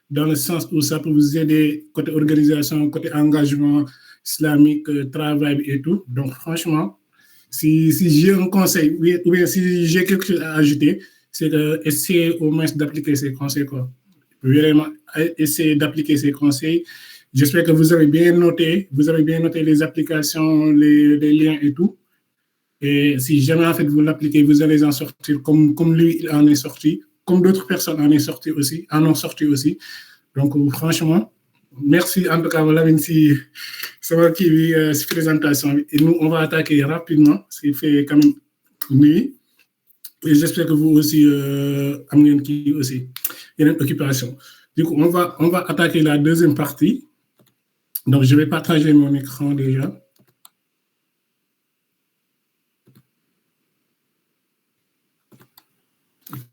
dans le sens où ça peut vous aider côté organisation, côté engagement islamique, travail et tout. Donc, franchement, si j'ai un conseil, ou bien si j'ai quelque chose à ajouter, c'est d'essayer au moins d'appliquer ces conseils, quoi. Vraiment, essayer d'appliquer ces conseils. J'espère que vous avez bien noté les applications, les liens et tout. Et si jamais, en fait, vous l'appliquez, vous allez en sortir comme lui, il en est sorti, comme d'autres personnes en ont sorti aussi. Donc, franchement, merci en tout cas, Lamine, si ça va qui cette présentation. Et nous, on va attaquer rapidement, ce qui fait quand même nuit. Et j'espère que vous aussi, amenez qui aussi. Il y a une occupation. Du coup, on va attaquer la deuxième partie. Donc, je vais partager mon écran déjà.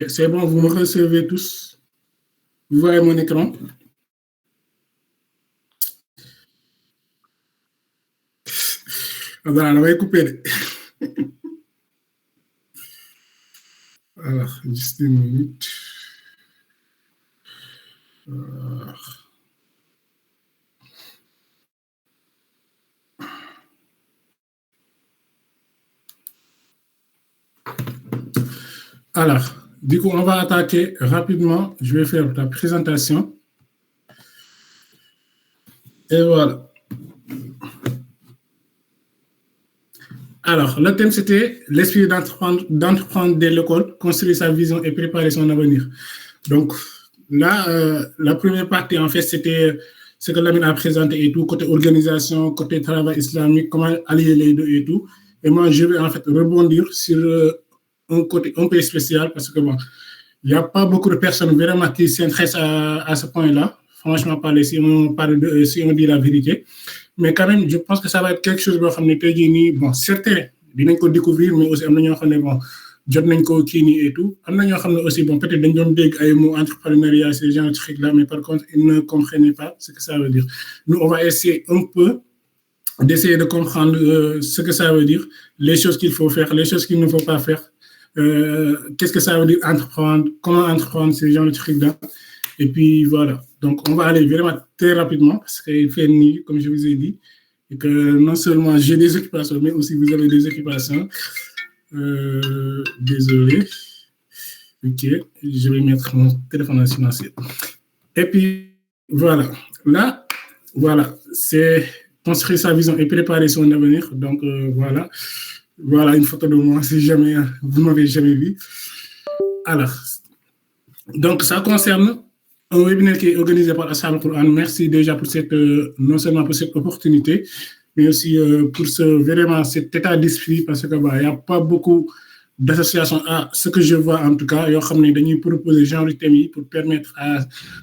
C'est bon, vous me recevez tous? Vous voyez mon écran? Voilà, on va couper. Alors, juste une minute. Alors, du coup, on va attaquer rapidement. Je vais faire la présentation. Et voilà. Alors, le thème, c'était l'esprit d'entreprendre dès l'école, construire sa vision et préparer son avenir. Donc, là, la première partie, en fait, c'était ce que Lamine a présenté et tout, côté organisation, côté travail islamique, comment allier les deux et tout. Et moi, je vais en fait rebondir sur un côté un peu spécial parce que, bon, il n'y a pas beaucoup de personnes vraiment qui s'intéressent à ce point-là. Franchement, parler, si on dit la vérité. Mais quand même, je pense que ça va être quelque chose boo xam ne tey jii nii bon certains dinañ ko découvrir mais aussi am na ñoo xam ne bon jot nañ ko kii nii et tout am na ñoo xam ne aussi bon peut-être dañ doon dégg ay mots entrepreneuriat ces genre de trucs là mais par contre ils ne comprenaient pas ce que ça veut dire. Nous on va essayer un peu d'essayer de comprendre ce que ça veut dire, les choses qu'il faut faire, les choses qu'il ne faut pas faire. Qu'est-ce que ça veut dire entreprendre, comment entreprendre ces genre de trucs là. Et puis voilà. Donc, on va aller vraiment très rapidement parce qu'il fait nuit, comme je vous ai dit. Et que non seulement j'ai des occupations, mais aussi vous avez des occupations. Désolé. Ok, je vais mettre mon téléphone en silencieux. Et puis, voilà. Là, voilà, c'est construire sa vision et préparer son avenir. Donc, voilà. Voilà une photo de moi si jamais vous ne m'avez jamais vu. Alors, donc, ça concerne un webinaire qui est organisé par Ashab al-Quran. Merci déjà pour cette, non seulement pour cette opportunité, mais aussi pour vraiment cet état d'esprit, parce qu'il n'y a pas beaucoup d'associations, à ce que je vois en tout cas, ils ont proposé genre de thème pour permettre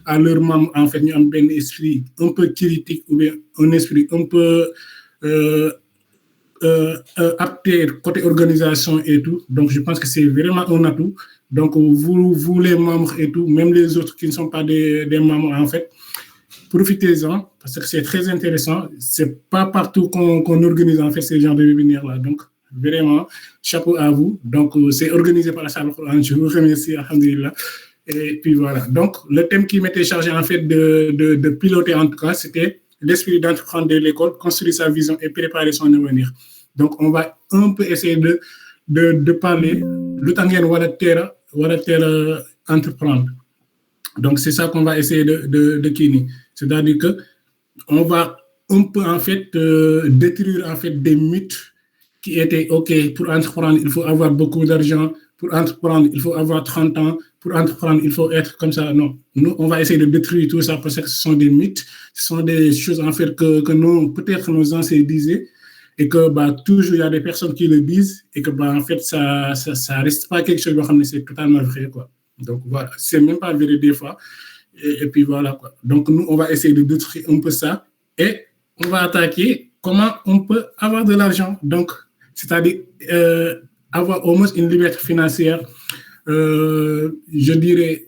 à leurs membres, en fait, un esprit un peu critique ou bien un esprit un peu apté côté organisation et tout. Donc, je pense que c'est vraiment un atout. Donc, vous les membres et tout, même les autres qui ne sont pas des membres, en fait, profitez-en parce que c'est très intéressant. C'est pas partout qu'on organise, en fait, ces genres de webinaires-là. Donc, vraiment, chapeau à vous. Donc, c'est organisé par la Salle Quran. Je vous remercie, alhamdulillah. Et puis, voilà. Donc, le thème qui m'était chargé, en fait, de piloter, en tout cas, c'était l'esprit d'entreprendre de l'école, construire sa vision et préparer son avenir. Donc, on va un peu essayer de parler le temps de entreprendre. Donc, c'est ça qu'on va essayer de kini. C'est-à-dire que on va un peu, en fait, détruire, en fait, des mythes qui étaient, OK, pour entreprendre, il faut avoir beaucoup d'argent. Pour entreprendre, il faut avoir 30 ans. Pour entreprendre, il faut être comme ça. Non, nous, on va essayer de détruire tout ça parce que ce sont des mythes. Ce sont des choses, en fait, que nous, peut-être nos anciens disaient. Et que bah, toujours il y a des personnes qui le disent et que bah, en fait ça reste pas quelque chose de c'est totalement vrai quoi. Donc voilà, c'est même pas vrai des fois et puis voilà quoi. Donc nous on va essayer de détruire un peu ça et on va attaquer comment on peut avoir de l'argent. Donc c'est-à-dire avoir au moins une liberté financière. Je dirais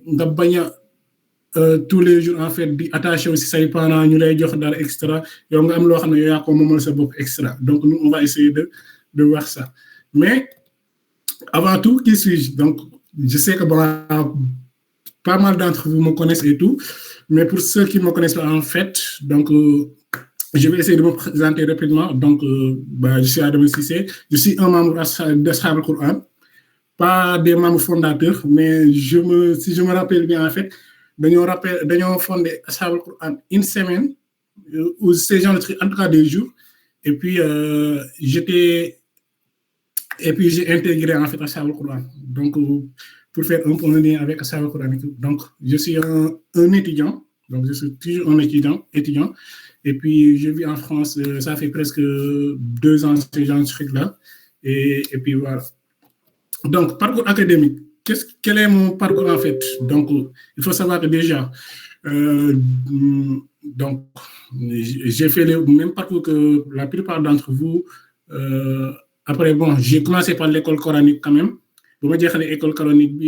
tous les jours en fait di attaché aussi say parents ñu lay jox dara extra yow nga am loo xam ne yow yaa ko moomal sa bopp extra donc nous on va essayer de voir ça mais avant tout qui suis-je donc je sais que bon pas mal d'entre vous me connaissent et tout, mais pour ceux qui ne me connaissent pas en fait, donc je vais essayer de me présenter rapidement. Donc, je suis Adam Cissé, je suis un membre d'Ashab al-Quran, pas des membres fondateurs, mais si je me rappelle bien en fait, nous fondé Ashab al-Quran une semaine, ou ces gens de trucs, en tout cas des jours, et puis j'ai intégré en fait Ashab al-Quran. Donc, pour faire un peu un lien avec Ashab al-Quran. Donc, je suis un étudiant, donc je suis toujours un étudiant, et puis je vis en France, ça fait presque 2 ans ces gens de trucs-là, et puis voilà. Donc, parcours académique. Quel est mon parcours en fait? Donc, il faut savoir que déjà, donc, j'ai fait le même parcours que la plupart d'entre vous. Après, bon, j'ai commencé par l'école coranique quand même. Bon, j'ai fait l'école coranique,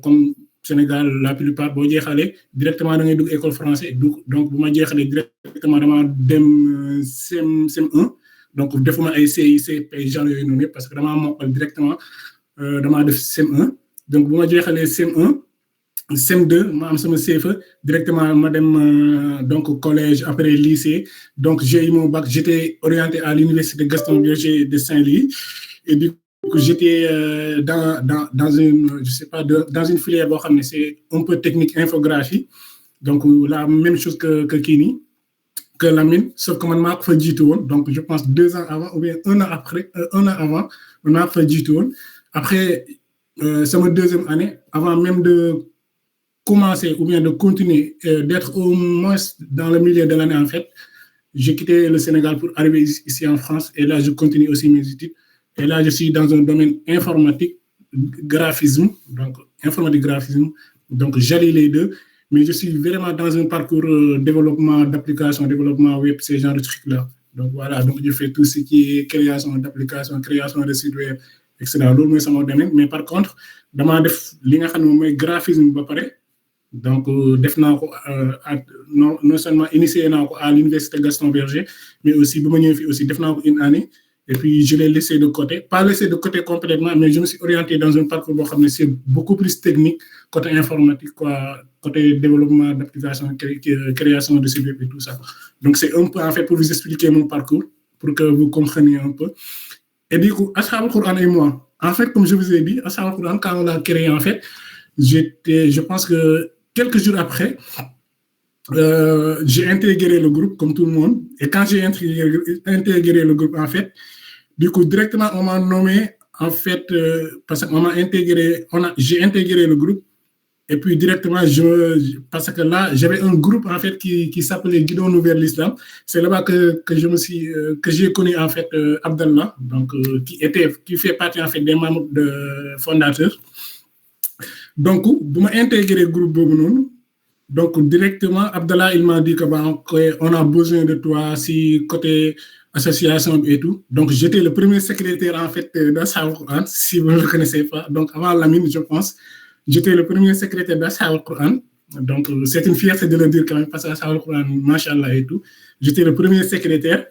comme Sénégal, la plupart, bon, j'ai fait directement dans l'école française. Donc, bon, j'ai fait directement dans le CM1. Donc, des fois, j'ai essayé de gens parce que vraiment, directement dans le CM1. Donc, bon, j'ai fait le CM1. CM2, ma am sama CFE directement ma donc au collège après lycée. Donc j'ai eu mon bac, j'étais orienté à l'université Gaston Berger de Saint-Louis et du coup j'étais dans une je sais pas dans une filière boo xam ne c'est un peu technique infographie. Donc la même chose que Kini, que Lamine, sauf que man maa ko fa jiitu woon. Donc je pense 2 ans avant ou bien 1 an après, 1 an avant man maa ko fa jiitu woon. Après sama deuxième année, avant même de commencer ou bien de continuer d'être au moins dans le milieu de l'année en fait, j'ai quitté le Sénégal pour arriver ici en France et là je continue aussi mes études et là je suis dans un domaine informatique graphisme, donc j'allie les deux, mais je suis vraiment dans un parcours développement d'applications, développement web, ce genre de trucs là. Donc voilà, donc je fais tout ce qui est création d'applications, création de sites web, etc. Loolu c'est mon domaine, mais par contre dama def li nga xam ne mooy graphisme ba pare. Donc, non seulement initié à l'université Gaston Berger, mais aussi, aussi une année. Et puis, je l'ai laissé de côté. Pas laissé de côté complètement, mais je me suis orienté dans un parcours c'est beaucoup plus technique, côté informatique, côté développement d'applications, création de sites web et tout ça. Donc, c'est un peu, en fait, pour vous expliquer mon parcours, pour que vous compreniez un peu. Et du coup, Ashab al-Quran et moi, en fait, comme je vous ai dit, Ashab al-Quran, quand on l'a créé, en fait, je pense que quelques jours après, j'ai intégré le groupe comme tout le monde. Et quand j'ai intégré le groupe, en fait, du coup, directement, on m'a nommé, en fait, parce qu'on m'a intégré, j'ai intégré le groupe. Et puis, directement, parce que là, j'avais un groupe, en fait, qui s'appelait Guidons-nous vers l'islam. C'est là-bas que j'ai connu, en fait, Abdallah, donc, qui fait partie, en fait, des membres fondateurs. Donc, pour m'intégrer le groupe, donc directement, Abdallah, il m'a dit qu'on a besoin de toi, si côté association et tout. Donc, j'étais le premier secrétaire, en fait, d'Ashab al-Quran, si vous ne le connaissez pas. Donc, avant Lamine, je pense, j'étais le premier secrétaire d'Ashab al-Quran. Donc, c'est une fierté de le dire quand même, parce que Ashab al-Quran, machallah et tout. J'étais le premier secrétaire.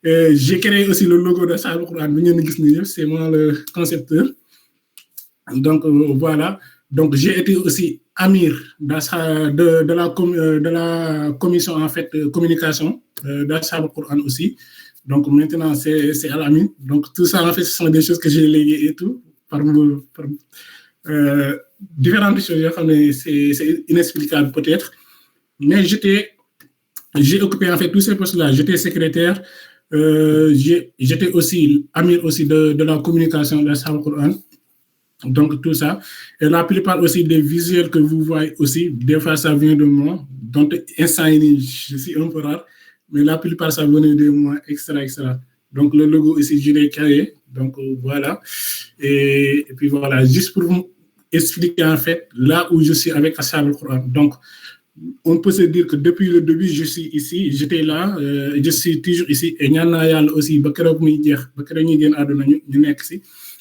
J'ai créé aussi le logo d'Ashab al-Quran, c'est moi le concepteur. Donc, voilà. Donc, j'ai été aussi amir de la commission, en fait, communication d'Ashab al-Quran aussi. Donc, maintenant, c'est Al-Amin. Donc, tout ça, en fait, ce sont des choses que j'ai léguées et tout, par différentes choses, c'est inexplicable peut-être. Mais j'ai occupé, en fait, tous ces postes-là. J'étais secrétaire, j'étais aussi amir aussi de la communication d'Ashab al-Quran. Donc, tout ça. Et la plupart aussi des visuels que vous voyez aussi, des fois, ça vient de moi. Donc, instant, je suis un peu rare, mais la plupart, ça venait de moi, etc. Donc, le logo ici, je l'ai créé. Donc, voilà. Et puis, voilà, juste pour vous expliquer, en fait, là où je suis avec Ashab al-Quran. Donc, on peut se dire que depuis le début, je suis ici, j'étais là, je suis toujours ici. Et Nyanayal aussi,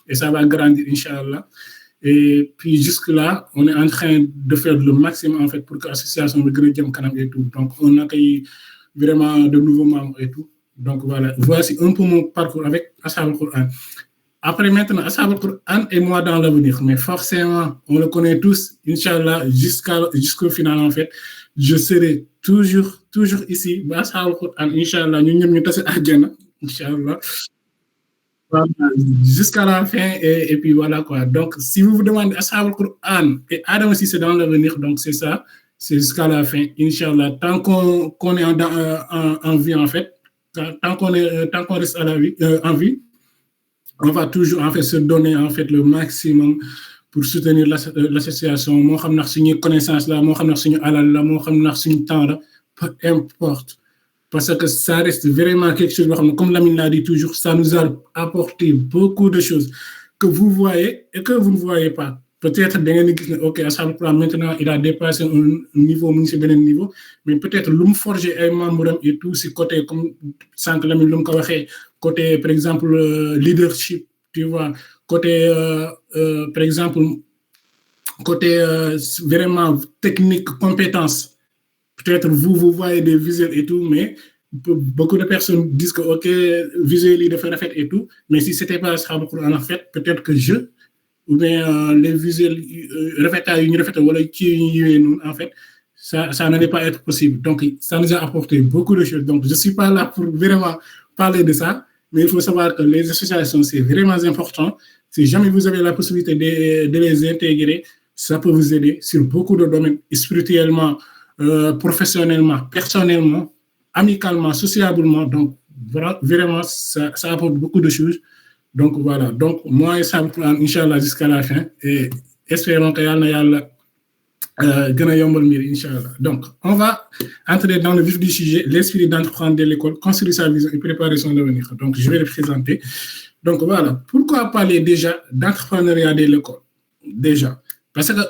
et ça va grandir, Inch'Allah. Et puis jusque-là, on est en train de faire le maximum en fait pour que l'association de Grédiam Kanam et tout. Donc, on accueille vraiment de nouveaux membres et tout. Donc, voilà. Voici un peu mon parcours avec Ashab al-Quran. Après, maintenant, Ashab al-Qur'an et moi dans l'avenir. Mais forcément, on le connaît tous, Inch'Allah, jusqu'au final, en fait. Je serai toujours ici. Ashab al-Qur'an, Inch'Allah, nous sommes tous à Djana, Inch'Allah. Voilà, jusqu'à la fin, et puis voilà quoi. Donc, si vous vous demandez Ashab al-Qur'an, et Adam aussi, c'est dans l'avenir, donc c'est ça, c'est jusqu'à la fin, Inch'Allah. Tant qu'on est en vie, en fait, tant qu'on reste à la vie, en vie, on va toujours en fait se donner en fait le maximum pour soutenir l'association. Moo xam ndax suñu connaissance la, moo xam ndax suñu alal la, moo xam ndax suñu temps la, peu importe. Parce que ça reste vraiment quelque chose, comme Lamine l'a dit toujours, ça nous a apporté beaucoup de choses que vous voyez et que vous ne voyez pas. Peut-être, ok, maintenant, il a dépassé un niveau, niveau, mais peut-être l'homme forgé est membre et tout, c'est côté, comme sans que Lamine l'homme côté, par exemple, leadership, tu vois, côté, par exemple, côté vraiment technique, compétence. Peut-être vous voyez des visuels et tout, mais beaucoup de personnes disent que, ok, visuels, de faire la fête et tout, mais si ce n'était pas ça, en fait, peut-être que ou bien les visuels, en fait, ça n'allait pas être possible. Donc, ça nous a apporté beaucoup de choses. Donc, je ne suis pas là pour vraiment parler de ça, mais il faut savoir que les associations, c'est vraiment important. Si jamais vous avez la possibilité de les intégrer, ça peut vous aider sur beaucoup de domaines, spirituellement, professionnellement, personnellement, amicalement, sociablement. Donc, voilà, vraiment, ça apporte beaucoup de choses. Donc, voilà. Donc, moi, ça me prend, Inch'Allah, jusqu'à la fin. Et espérons que Yalla Inch'Allah. Donc, on va entrer dans le vif du sujet, l'esprit d'entreprendre de l'école, construire sa vision et préparer son avenir. Donc, je vais le présenter. Donc, voilà. Pourquoi parler déjà d'entrepreneuriat de l'école? Déjà. Parce que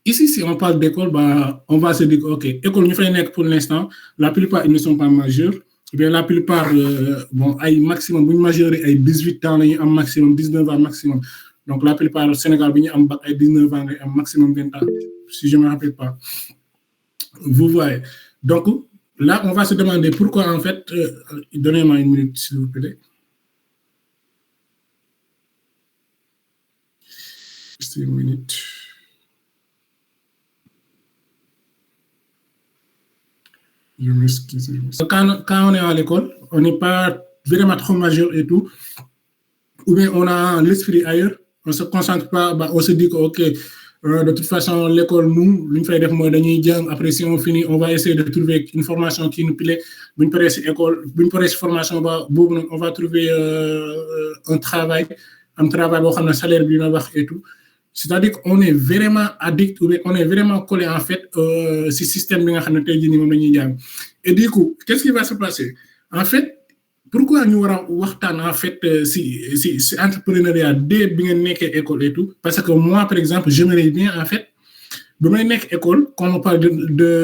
ici, si on parle d'école, bah, on va se dire, OK, école, pour l'instant, la plupart, ils ne sont pas majeurs. Eh bien, la plupart, bon, ay maximum, vous majorez ay 18 ans, un maximum, 19 ans maximum. Donc, la plupart au Sénégal, ils ont 19 ans, un maximum 20 ans, si je ne me rappelle pas. Vous voyez. Donc, là, on va se demander pourquoi, en fait, donnez-moi une minute, s'il vous plaît. Juste une minute. Je m'excuse. Quand on est à l'école, on n'est pas vraiment trop majeur et tout, ou bien on a l'esprit ailleurs, on ne se concentre pas, bah, on se dit que, OK, de toute façon, l'école, nous, après, si on finit, on va essayer de trouver une formation qui nous plaît. Une formation, on va trouver un travail, un salaire et tout. C'est-à-dire qu'on est vraiment addict, on est vraiment collé en fait ce système. Et du coup, qu'est-ce qui va se passer? En fait, pourquoi nous avons en fait si entrepreneuriat dès bien école et tout? Parce que moi, par exemple, j'aimerais bien en fait, de ma école, quand on parle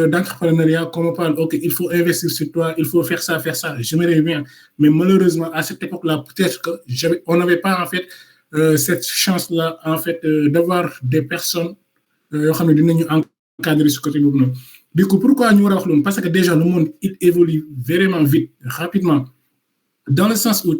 d'entrepreneuriat, quand on parle, OK, il faut investir sur toi, il faut faire ça, j'aimerais bien. Mais malheureusement, à cette époque-là, peut-être qu'on n'avait pas en fait cette chance-là, en fait, d'avoir des personnes qui nous encadrer ce côté. Du coup, pourquoi nous avons? Parce que déjà, le monde il évolue vraiment vite, rapidement. Dans le sens où,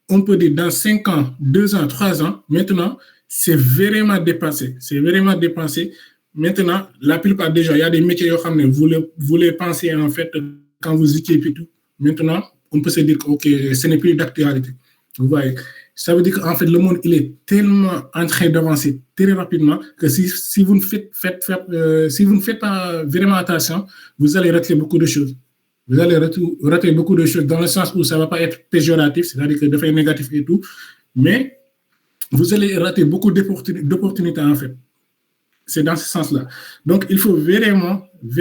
on peut dire dans 5 ans, 2 ans, 3 ans, maintenant, c'est vraiment dépassé. C'est vraiment dépassé. Maintenant, la plupart déjà, il y a des métiers que vous les pensez en fait quand vous équipez tout. Maintenant, on peut se dire que OK, ce n'est plus d'actualité. Vous voyez, ça veut dire qu'en fait, le monde, il est tellement en train d'avancer très rapidement que si vous ne faites pas vraiment attention, vous allez rater beaucoup de choses. Vous allez rater beaucoup de choses dans le sens où ça ne va pas être péjoratif, c'est-à-dire que de faire négatif et tout, mais vous allez rater beaucoup d'opportunités en fait. C'est dans ce sens-là. Donc, il faut vraiment, nous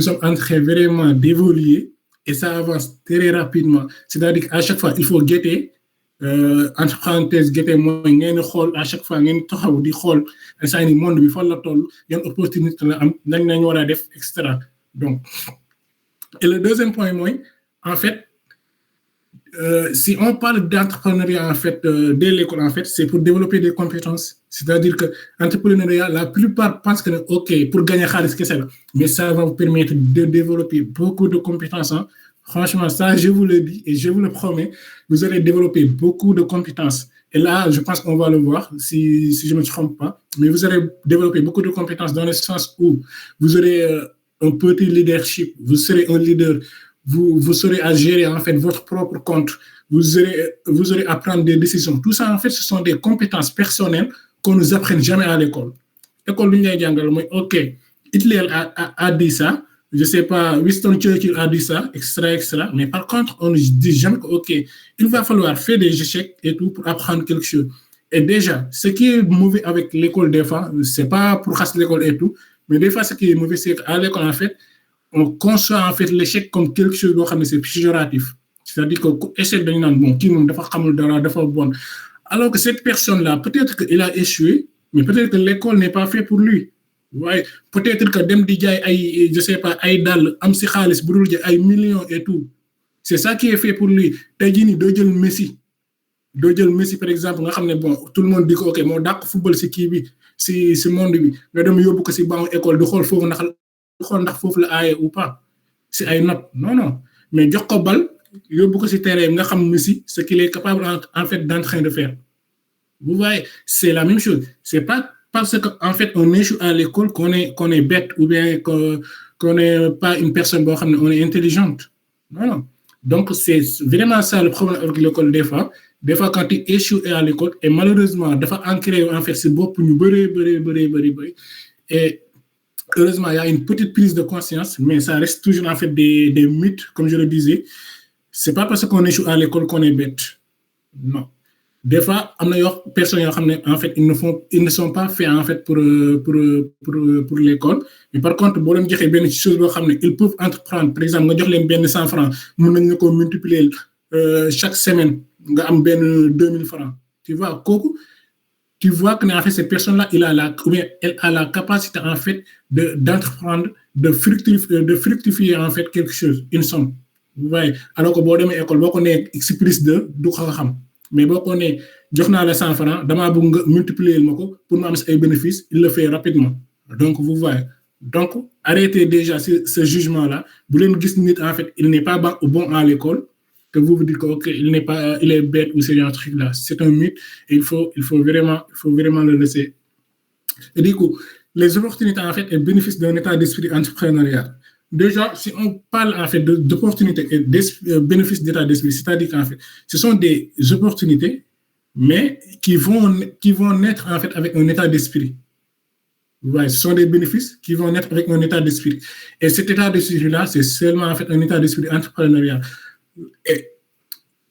sommes en train vraiment d'évoluer et ça avance très rapidement. C'est-à-dire qu'à chaque fois, il faut guetter, entre parenthèses, guetter moins, à chaque fois, le monde, il faut la toll, il y a une opportunité, etc. Donc, et le deuxième point, en fait, si on parle d'entrepreneuriat en fait dès l'école, en fait, c'est pour développer des compétences. C'est-à-dire que l'entrepreneuriat, la plupart pensent que OK, pour gagner xaalis kese la, mais ça va vous permettre de développer beaucoup de compétences Franchement, ça, je vous le dis et je vous le promets, vous allez développer beaucoup de compétences. Et là, je pense qu'on va le voir, si je ne me trompe pas. Mais vous allez développer beaucoup de compétences dans le sens où vous aurez un petit leadership, vous serez un leader, vous serez à gérer en fait votre propre compte, vous aurez à prendre des décisions. Tout ça, en fait, ce sont des compétences personnelles qu'on ne nous apprenne jamais à l'école. L'école, OK, Hitler a dit ça, je ne sais pas, Winston Churchill a dit ça, extra, mais par contre, on ne dit jamais que, OK, il va falloir faire des échecs et tout pour apprendre quelque chose. Et déjà, ce qui est mauvais avec l'école, des fois, ce n'est pas pour casser l'école et tout, mais des fois, ce qui est mauvais, c'est qu'à l'école, en fait, on conçoit en fait l'échec comme quelque chose de c'est péjoratif. C'est-à-dire que l'échec d'un bon, qui n'a pas bon. Alors que cette personne-là, peut-être qu'il a échoué, mais peut-être que l'école n'est pas faite pour lui. Ouais, peut-être que dem di jaay ay je sais pas ay dal am ci xaliss budul jaay ay millions et tout. C'est ça qui est fait pour lui. Tay ji ni do jël Messi par exemple nga xamné bon tout le monde dit que OK mo dak football ci ki bi ci monde bi nga dem yobbu ko ci banc école du xol fofu ndax fofu la ayé ou pas. C'est ay note. Non. Mais jox ko bal yobbu ko ci terrain nga xam Messi ce qu'il est capable en fait d'entrain de faire. Vous voyez, c'est la même chose. C'est pas parce qu'en fait, on échoue à l'école qu'on est bête ou bien qu'on n'est pas une personne, on est intelligente. Non. Donc, c'est vraiment ça le problème avec l'école des fois. Des fois, quand tu échoues à l'école, et malheureusement, des fois, ancré, en fait, c'est beau pour nous, et heureusement, il y a une petite prise de conscience, mais ça reste toujours, en fait, des mythes, comme je le disais. C'est pas parce qu'on échoue à l'école qu'on est bête. Non. Des fois, il y a des personnes en fait, ils ne sont pas faits en fait pour l'école. Mais par contre, si ils peuvent entreprendre. Par exemple, nga jox leen 100 francs, mën nañ ko multiplier chaque semaine, nga am 2000 francs. Tu vois que en fait, cette personne-là, elle a la capacité en fait d'entreprendre, de fructifier en fait quelque chose, une somme. Vous voyez? Alors que boo demee école boo ko nee X plus 2 du ko xam. Mais si on est jox naa la 100 francs dama bëgg nga multiplier mako pour mu am ay bénéfices, il le fait rapidement. Donc vous voyez. Donc arrêtez déjà ce jugement là. Bu leen gis nit en fait, il n'est pas bon à l'école que vous dites que OK, il est bête ou c'est un truc là. C'est un mythe et il faut vraiment le laisser. Et du coup, les opportunités en fait et bénéfices d'un état d'esprit entrepreneurial. Déjà, si on parle en fait d'opportunités et de bénéfices d'état d'esprit, c'est-à-dire qu'en fait, ce sont des opportunités, mais qui vont naître en fait avec un état d'esprit. Ouais, ce sont des bénéfices qui vont naître avec un état d'esprit. Et cet état d'esprit-là, c'est seulement en fait un état d'esprit entrepreneurial. Et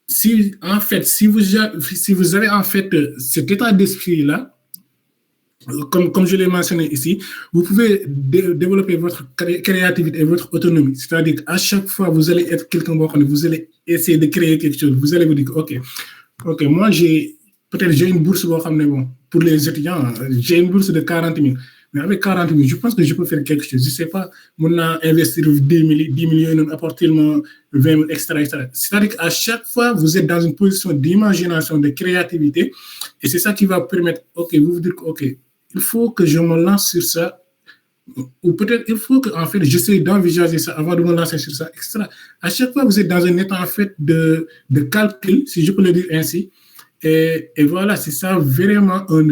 si vous avez en fait cet état d'esprit-là, comme je l'ai mentionné ici, vous pouvez développer votre créativité et votre autonomie. C'est-à-dire qu'à chaque fois, vous allez être quelqu'un, vous allez essayer de créer quelque chose. Vous allez vous dire, OK, moi, j'ai une bourse pour les étudiants, j'ai une bourse de 40 000. Mais avec 40 000, je pense que je peux faire quelque chose. Je ne sais pas, on a investir 10 millions, apporter 20 000, etc. C'est-à-dire qu'à chaque fois, vous êtes dans une position d'imagination, de créativité. Et c'est ça qui va permettre, vous dire que, il faut que je me lance sur ça, ou peut-être il faut que en fait j'essaie d'envisager ça avant de me lancer sur ça, etc. À chaque fois, vous êtes dans un état en fait de calcul, si je peux le dire ainsi, et voilà, c'est ça vraiment un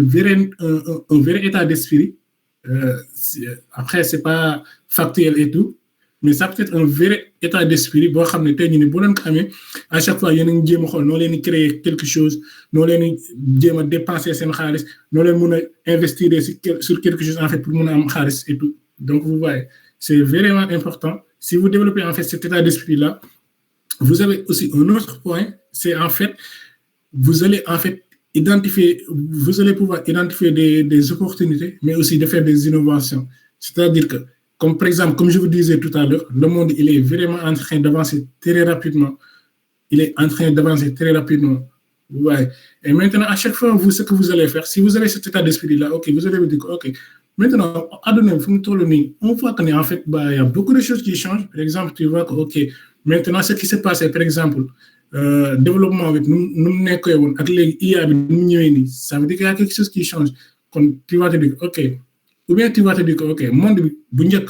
vrai état d'esprit. Après, c'est pas factuel et tout, mais ça peut être un vrai état d'esprit boo xam ne tey ñu ne boo leen ko amee à chaque fois yéen a ngi jéem a xool noo leen di créer quelque chose noo leen di jéem a dépenser seen xaalis noo leen mën a investir sur quelque chose en fait pour mën a am xaalis et tout. Donc vous voyez, c'est vraiment important. Si vous développez en fait cet état d'esprit là, vous avez aussi un autre point, c'est en fait vous allez en fait vous allez pouvoir identifier des opportunités, mais aussi de faire des innovations. C'est-à-dire que comme par exemple, comme je vous disais tout à l'heure, le monde, il est vraiment en train d'avancer très rapidement. Ouais. Et maintenant, à chaque fois, ce que vous allez faire, si vous avez cet état d'esprit-là, vous allez vous dire, maintenant, on voit qu'en fait, il y a beaucoup de choses qui changent. Par exemple, tu vois que, maintenant, ce qui s'est passé, par exemple, développement avec nous, ça veut dire qu'il y a quelque chose qui change. Quand tu vas te dire, ou bien tu vas te dire que, monde bu njëkk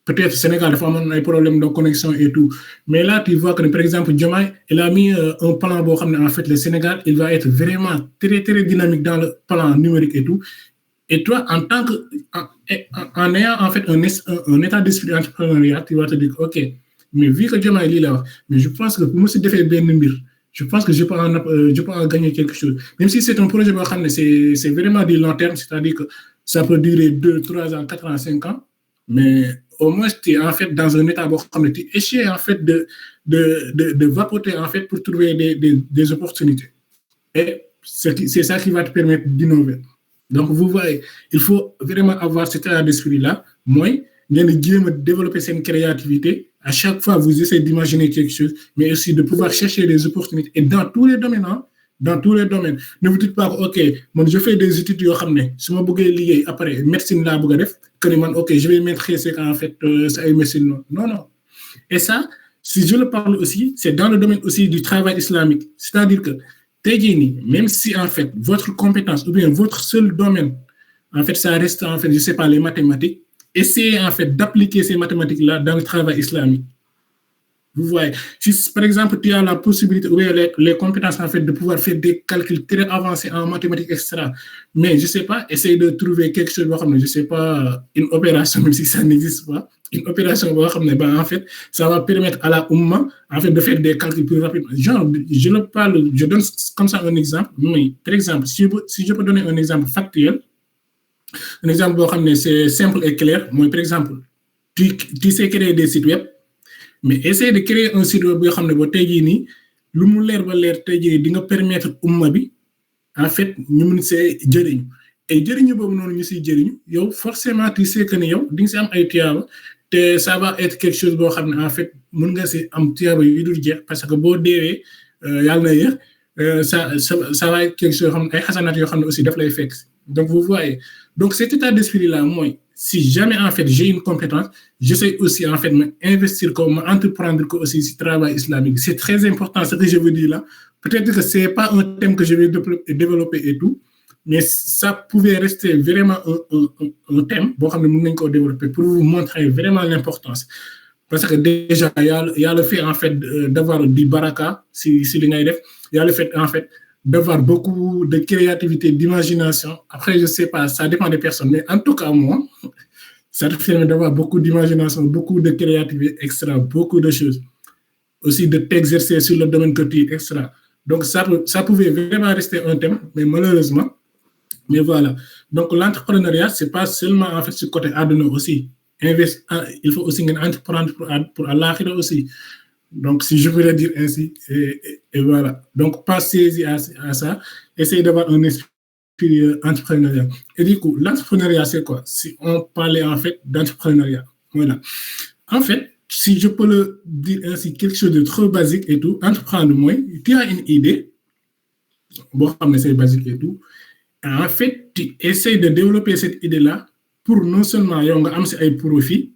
peut-être Sénégal dafa amoon ay problèmes de connexion et tout mais là tu vois que par exemple Diomaye il a mis un plan boo xam ne en fait le Sénégal il va être vraiment très très dynamique dans le plan numérique et tout et toi en tant que en ayant en fait un état d'esprit entrepreneurial tu vas te dire ok mais vu que Diomaye lii la wax mais je pense que bu ma si defee benn mbir je pense que je peux en gagner quelque chose même si c'est un projet boo xam ne c'est vraiment du long terme c'est-à-dire que ça peut durer 2, 3 ans, 4 ans, 5 ans mais au moins tu es en fait dans un état boo xam ne tu essaies en fait de vapoter en fait pour trouver des opportunités et c'est ça qui va te permettre d'innover donc vous voyez il faut vraiment avoir cet état d'esprit là mooy ngeen jéem a développer seen créativité à chaque fois vous essayez d'imaginer quelque chose mais aussi de pouvoir chercher des opportunités et dans tous les domaines hein, dans tous les domaines ne vous dites pas ok man je fais des études yoo xam ne su ma bëggee liggéey après médecine laa bëgg a def que ni man ok je vais maîtriser en fait ça ay médecine non et ça si je le parle aussi c'est dans le domaine aussi du travail islamique c'est-à-dire que tey jii nii même si en fait votre compétence ou bien votre seul domaine en fait ça reste en fait je sais pas les mathématiques essayez en fait d'appliquer ces mathématiques-là dans le travail islamique. Vous voyez, si par exemple tu as la possibilité ou les compétences en fait de pouvoir faire des calculs très avancés en mathématiques extra, mais je sais pas, essayez de trouver quelque chose, je sais pas, une opération même si ça n'existe pas, une opération en fait ça va permettre à la Oumma en fait de faire des calculs plus rapidement. Genre, je donne comme ça un exemple, mais par exemple si je peux donner un exemple factuel. Un exemple boo xam ne c'est simple et clair mooy par exemple tu sais créer des sites web mais essayer de créer un site web boo xam ne ba tey jii nii lu mu leer ba leer tey jii di nga permettre umma bi en fait ñu mun see jëriñu et jëriñu boobu noonu ñu siy jëriñu yow forcément tu sais que ne yow di nga si am ay tuyaaba te ça va être quelque chose boo xam ne en fait mun nga si am tuyaaba yu dul jeex parce que boo deewee yàlla na yéex ça va être quelque chose yoo xam ne ay xasanaat yoo xam ne aussi daf lay fekk donc vous voyez donc cet état d'esprit-là, moi, si jamais en fait j'ai une compétence, j'essaie aussi en fait m'investir comme entreprendre aussi ce travail islamique. C'est très important ce que je veux dire là. Peut-être que c'est pas un thème que je vais développer et tout, mais ça pouvait rester vraiment un thème bon xam ne mën nañ ko développer pour vous montrer vraiment l'importance. Parce que déjà il y a le fait en fait d'avoir du baraka si li ngay def, il y a le fait en fait d'avoir beaucoup de créativité, d'imagination. Après, je sais pas, ça dépend des personnes. Mais en tout cas, moi, ça te permet d'avoir beaucoup d'imagination, beaucoup de créativité extra, beaucoup de choses. Aussi de t'exercer sur le domaine que tu es extra. Donc, ça pouvait vraiment rester un thème, mais malheureusement. Mais voilà. Donc, l'entrepreneuriat, c'est pas seulement en fait ce côté adonné aussi. Il faut aussi entreprendre pour l'akhira aussi. Donc, si je voulais dire ainsi, et voilà. Donc, passez-y à ça. Essayez d'avoir un esprit entrepreneurial. Et du coup, l'entrepreneuriat, c'est quoi? Si on parlait en fait d'entrepreneuriat. Voilà. En fait, si je peux le dire ainsi, quelque chose de trop basique et tout, entreprendre moins, tu as une idée, bon, c'est basique et tout. Et en fait, tu essaies de développer cette idée-là pour non seulement y avoir un profit,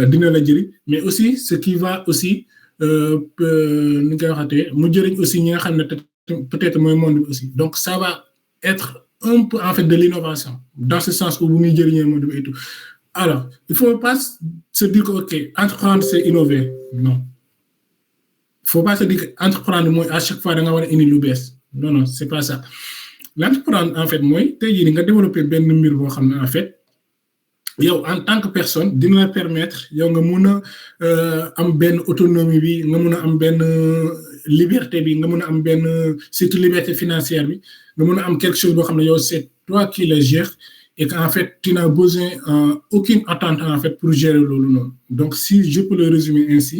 dina la jëriñ mais aussi ce qui va aussi ni koy waxatee mu jëriñ aussi ñi nga xam ne peut-être mooy monde bi aussi donc ça va être un peu en fait de l'innovation dans ce sens où bu muy jëriñee monde bi et tout alors il faut pas se dire que ok entreprendre c'est innover non il faut pas se dire que entreprendre mooy à chaque fois da nga war a indi lu bees non c'est pas ça l'entreprendre en fait mooy tey jii nga développer benn mbir boo xam ne en fait yow en tant que personne dina la permettre yow nga mun a am benn autonomie bi nga mun a am benn liberté bi nga mun a am benn surtout liberté financière bi nga mun a am quelque chose boo xam ne yow c'est toi qui le gères et qu'en fait tu n'as besoin aucune attente en fait pour gérer loolu noonu donc si je peux le résumer ainsi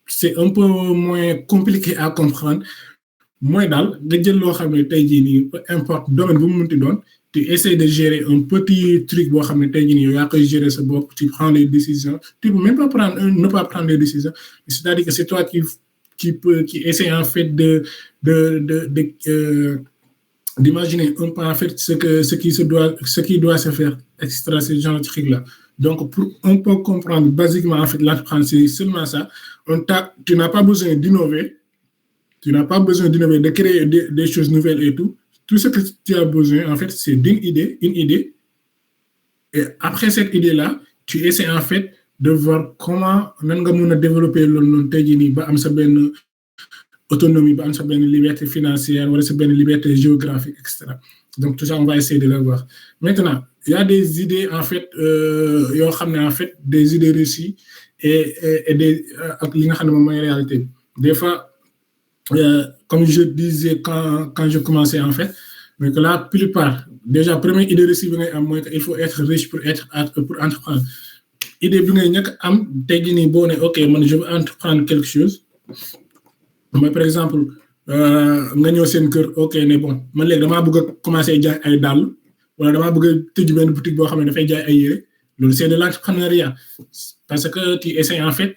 c'est un peu moins compliqué à comprendre mooy daal nga jël loo xam ne tey jii nii peu importe domaine bu mu munti doon tu essaies de gérer un petit truc boo xam ne tey jii nii yow yaa koy gérer sa bopp tu prends les décisions tu peux même pas ne pas prendre les décisions c'est-à-dire que c'est toi qui essaie en fait d'imaginer un peu en fait ce qui doit se faire extra ce genre de truc là donc pour un peu comprendre basiquement en fait l'entreprendre c'est seulement ça tu n'as pas besoin d'innover de créer des choses nouvelles et tout ce que tu as besoin en fait c'est une idée Et après cette idée-là, tu essaies en fait de voir comment nan nga mën a développer loolu noonu tey jii nii ba am sa benn autonomie, ba am sa benn liberté financière wala sa benn liberté géographique, etc. Donc tout ça, on va essayer de le voir. Maintenant, il y a des idées en fait, yoo xam ne en fait des idées reçues et des ak li nga xam ne moom mooy réalité. Des fois, comme je disais quand je commençais en fait, mais que la plupart, déjà, première idée reçue bi ngay am mooy que il faut être riche pour entreprendre. Idée bi ngay ñëkk am tey jii nii boo ne ok man je veux entreprendre quelque chose. Mais par exemple nga ñëw seen kër ok ne bon man léegi damaa bëgg a commencer jaay ay dàll wala damaa bëgg a tëj benn boutique boo xam ne dafay jaay ay yére loolu c'est de l'entrepreneuriat parce que tu essaies en fait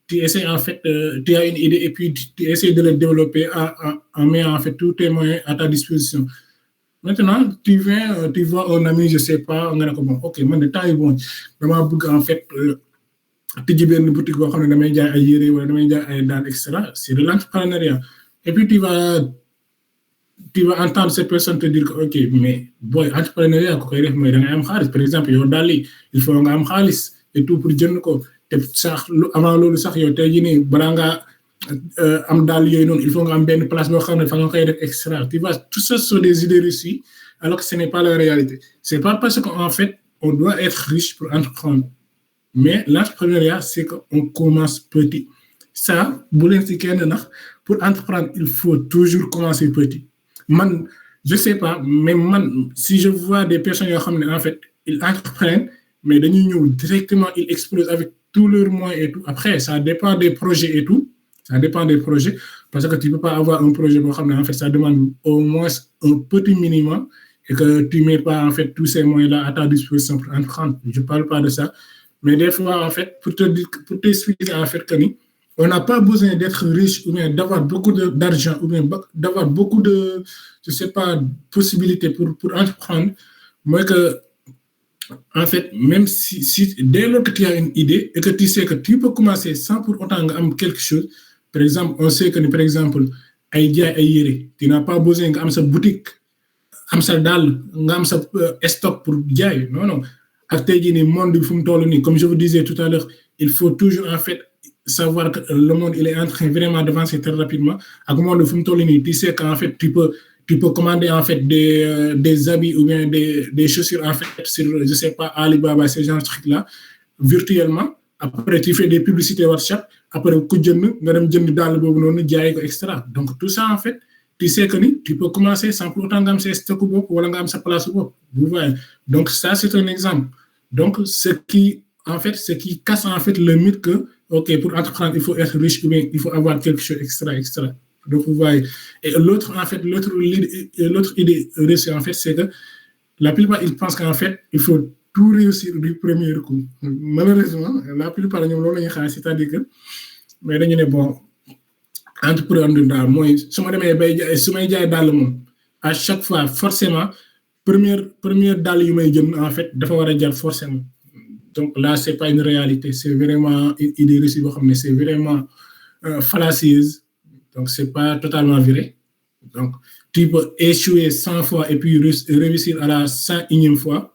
tu essaies en fait tu as une idée et puis tu essaies de le développer en mettant en fait tous tes moyens à ta disposition. Maintenant tu vois un ami je sais pas nga ne ko bon ok man de temps yi bon damaa bëgg en fait tijji benn boutique boo xam ne damay jaay ay yére wala damay jaay ay dàll et cetera c'est de l'entrepreneuriat et puis tu vas entendre ces personnes te dire que ok mais booy entrepreneuriat ku koy def mooy da ngay am xaalis par exemple yow dàll yi il faut nga am xaalis et tout pour jënd ko te sax avant loolu sax yow tey jii nii balaa ngaa am dàll yooyu noonu il faut nga am benn place boo xam ne fa nga koy def et cetera tu vois tout ça sont des idées reçues alors que ce n'est pas la réalité c'est pas parce qu'en fait on doit être riche pour entreprendre. Mais l'entrepreneuriat, c'est qu'on commence petit. Ça, pour entreprendre, il faut toujours commencer petit. Man, je sais pas, mais man, si je vois des personnes en fait, ils entreprennent, mais directement, ils explosent avec tous leurs moyens et tout. Après, ça dépend des projets et tout. Ça dépend des projets, parce que tu ne peux pas avoir un projet, en fait, ça demande au moins un petit minimum et que tu ne mets pas en fait tous ces moyens-là à ta disposition pour entreprendre. Je ne parle pas de ça. Mais des fois, en fait, pour t'expliquer en fait que on n'a pas besoin d'être riche ou bien d'avoir beaucoup d'argent ou bien d'avoir beaucoup de, je sais pas, possibilités pour entreprendre. Moi, que, en fait, même si dès lors que tu as une idée et que tu sais que tu peux commencer sans pour autant avoir quelque chose, par exemple, on sait que, par exemple, tu n'as pas besoin d'avoir sa boutique, d'avoir sa stock pour diay. Non, non. Monde comme je vous disais tout à l'heure, il faut toujours en fait savoir que le monde il est en train vraiment d'avancer très rapidement. Tu sais qu'en fait tu peux commander en fait des habits ou bien des chaussures en fait sur je sais pas Alibaba ces genre de trucs là virtuellement. Après tu fais des publicités WhatsApp. Après ku jënd nga dem jënd dàll boobu noonu jaay ko extra. Donc tout ça en fait tu sais que tu peux commencer sans pour autant nga am sa stock bopp wala nga am sa place bopp. Vous voyez. Donc ça c'est un exemple. Donc ce qui casse en fait le mythe que ok pour entreprendre il faut être riche ou bien il faut avoir quelque chose extra. Donc vous voyez. Et l'autre idée reçue en fait c'est que la plupart ils pensent qu'en fait il faut tout réussir du premier coup. Malheureusement la plupart ñoom loolu la ñuy xaar c'est-à-dire que mais dañu ne bon entreprendre daal mooy su ma demee bay su may jaay daal moom à chaque fois forcément première dàll yu may jënd en fait dafa war a jar forcément. Donc là c'est pas une réalité, c'est vraiment une idée reçue boo xam ne c'est vraiment fallacieuse. Donc c'est pas totalement vrai. Donc tu peux échouer 100 fois et puis réussir à la 101e fois.